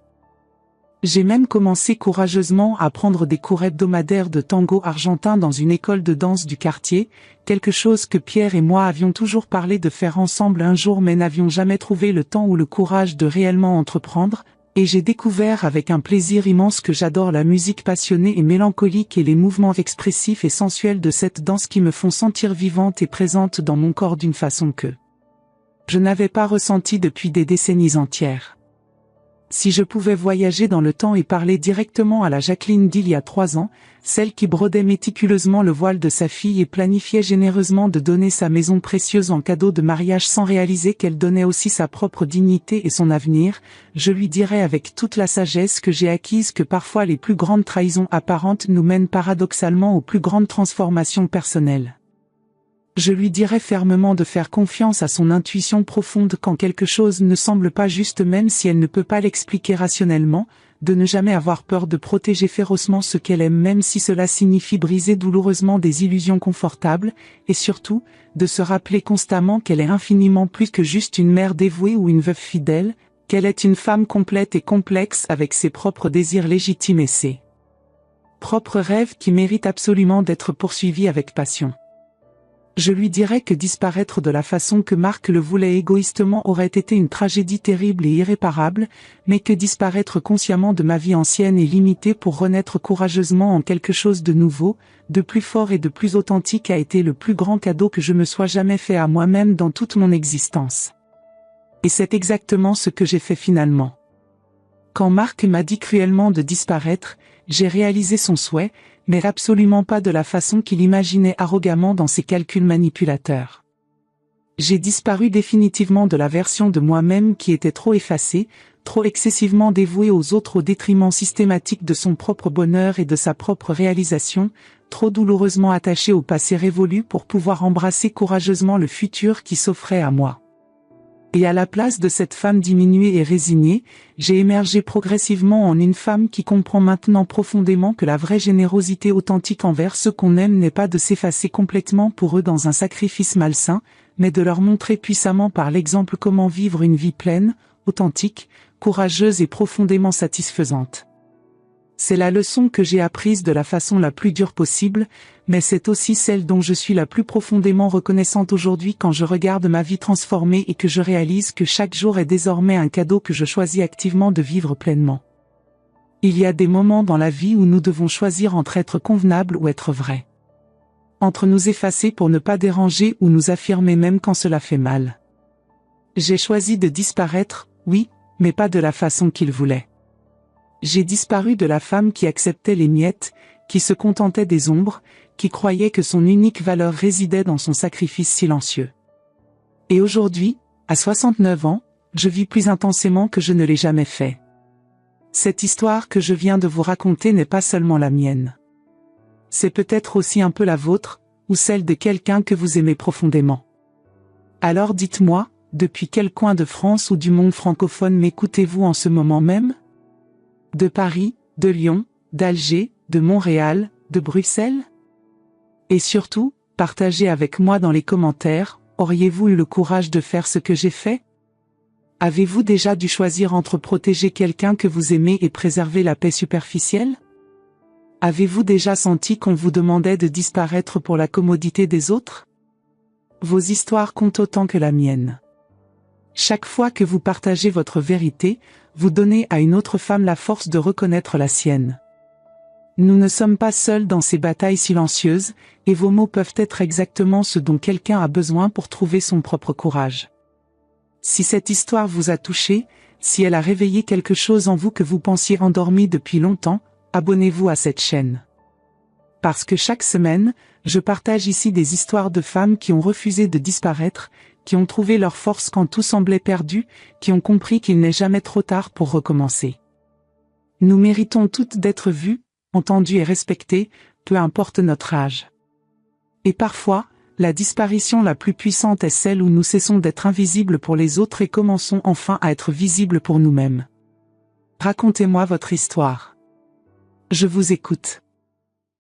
J'ai même commencé courageusement à prendre des cours hebdomadaires de tango argentin dans une école de danse du quartier, quelque chose que Pierre et moi avions toujours parlé de faire ensemble un jour mais n'avions jamais trouvé le temps ou le courage de réellement entreprendre, et j'ai découvert avec un plaisir immense que j'adore la musique passionnée et mélancolique et les mouvements expressifs et sensuels de cette danse qui me font sentir vivante et présente dans mon corps d'une façon que Je n'avais pas ressenti depuis des décennies entières. Si je pouvais voyager dans le temps et parler directement à la Jacqueline d'il y a 3 ans, celle qui brodait méticuleusement le voile de sa fille et planifiait généreusement de donner sa maison précieuse en cadeau de mariage sans réaliser qu'elle donnait aussi sa propre dignité et son avenir, je lui dirais avec toute la sagesse que j'ai acquise que parfois les plus grandes trahisons apparentes nous mènent paradoxalement aux plus grandes transformations personnelles. Je lui dirais fermement de faire confiance à son intuition profonde quand quelque chose ne semble pas juste même si elle ne peut pas l'expliquer rationnellement, de ne jamais avoir peur de protéger férocement ce qu'elle aime même si cela signifie briser douloureusement des illusions confortables, et surtout, de se rappeler constamment qu'elle est infiniment plus que juste une mère dévouée ou une veuve fidèle, qu'elle est une femme complète et complexe avec ses propres désirs légitimes et ses propres rêves qui méritent absolument d'être poursuivis avec passion. Je lui dirais que disparaître de la façon que Marc le voulait égoïstement aurait été une tragédie terrible et irréparable, mais que disparaître consciemment de ma vie ancienne et limitée pour renaître courageusement en quelque chose de nouveau, de plus fort et de plus authentique a été le plus grand cadeau que je me sois jamais fait à moi-même dans toute mon existence. Et c'est exactement ce que j'ai fait finalement. Quand Marc m'a dit cruellement de disparaître, j'ai réalisé son souhait, mais absolument pas de la façon qu'il imaginait arrogamment dans ses calculs manipulateurs. J'ai disparu définitivement de la version de moi-même qui était trop effacée, trop excessivement dévouée aux autres au détriment systématique de son propre bonheur et de sa propre réalisation, trop douloureusement attachée au passé révolu pour pouvoir embrasser courageusement le futur qui s'offrait à moi. Et à la place de cette femme diminuée et résignée, j'ai émergé progressivement en une femme qui comprend maintenant profondément que la vraie générosité authentique envers ceux qu'on aime n'est pas de s'effacer complètement pour eux dans un sacrifice malsain, mais de leur montrer puissamment par l'exemple comment vivre une vie pleine, authentique, courageuse et profondément satisfaisante. C'est la leçon que j'ai apprise de la façon la plus dure possible, mais c'est aussi celle dont je suis la plus profondément reconnaissante aujourd'hui quand je regarde ma vie transformée et que je réalise que chaque jour est désormais un cadeau que je choisis activement de vivre pleinement. Il y a des moments dans la vie où nous devons choisir entre être convenable ou être vrai. Entre nous effacer pour ne pas déranger ou nous affirmer même quand cela fait mal. J'ai choisi de disparaître, oui, mais pas de la façon qu'il voulait. J'ai disparu de la femme qui acceptait les miettes, qui se contentait des ombres, qui croyait que son unique valeur résidait dans son sacrifice silencieux. Et aujourd'hui, à 69 ans, je vis plus intensément que je ne l'ai jamais fait. Cette histoire que je viens de vous raconter n'est pas seulement la mienne. C'est peut-être aussi un peu la vôtre, ou celle de quelqu'un que vous aimez profondément. Alors dites-moi, depuis quel coin de France ou du monde francophone m'écoutez-vous en ce moment même ? De Paris, de Lyon, d'Alger, de Montréal, de Bruxelles ? Et surtout, partagez avec moi dans les commentaires, auriez-vous eu le courage de faire ce que j'ai fait ? Avez-vous déjà dû choisir entre protéger quelqu'un que vous aimez et préserver la paix superficielle ? Avez-vous déjà senti qu'on vous demandait de disparaître pour la commodité des autres ? Vos histoires comptent autant que la mienne. Chaque fois que vous partagez votre vérité, vous donnez à une autre femme la force de reconnaître la sienne. Nous ne sommes pas seuls dans ces batailles silencieuses, et vos mots peuvent être exactement ce dont quelqu'un a besoin pour trouver son propre courage. Si cette histoire vous a touché, si elle a réveillé quelque chose en vous que vous pensiez endormi depuis longtemps, abonnez-vous à cette chaîne. Parce que chaque semaine, je partage ici des histoires de femmes qui ont refusé de disparaître, qui ont trouvé leur force quand tout semblait perdu, qui ont compris qu'il n'est jamais trop tard pour recommencer. Nous méritons toutes d'être vues, entendues et respectées, peu importe notre âge. Et parfois, la disparition la plus puissante est celle où nous cessons d'être invisibles pour les autres et commençons enfin à être visibles pour nous-mêmes. Racontez-moi votre histoire. Je vous écoute.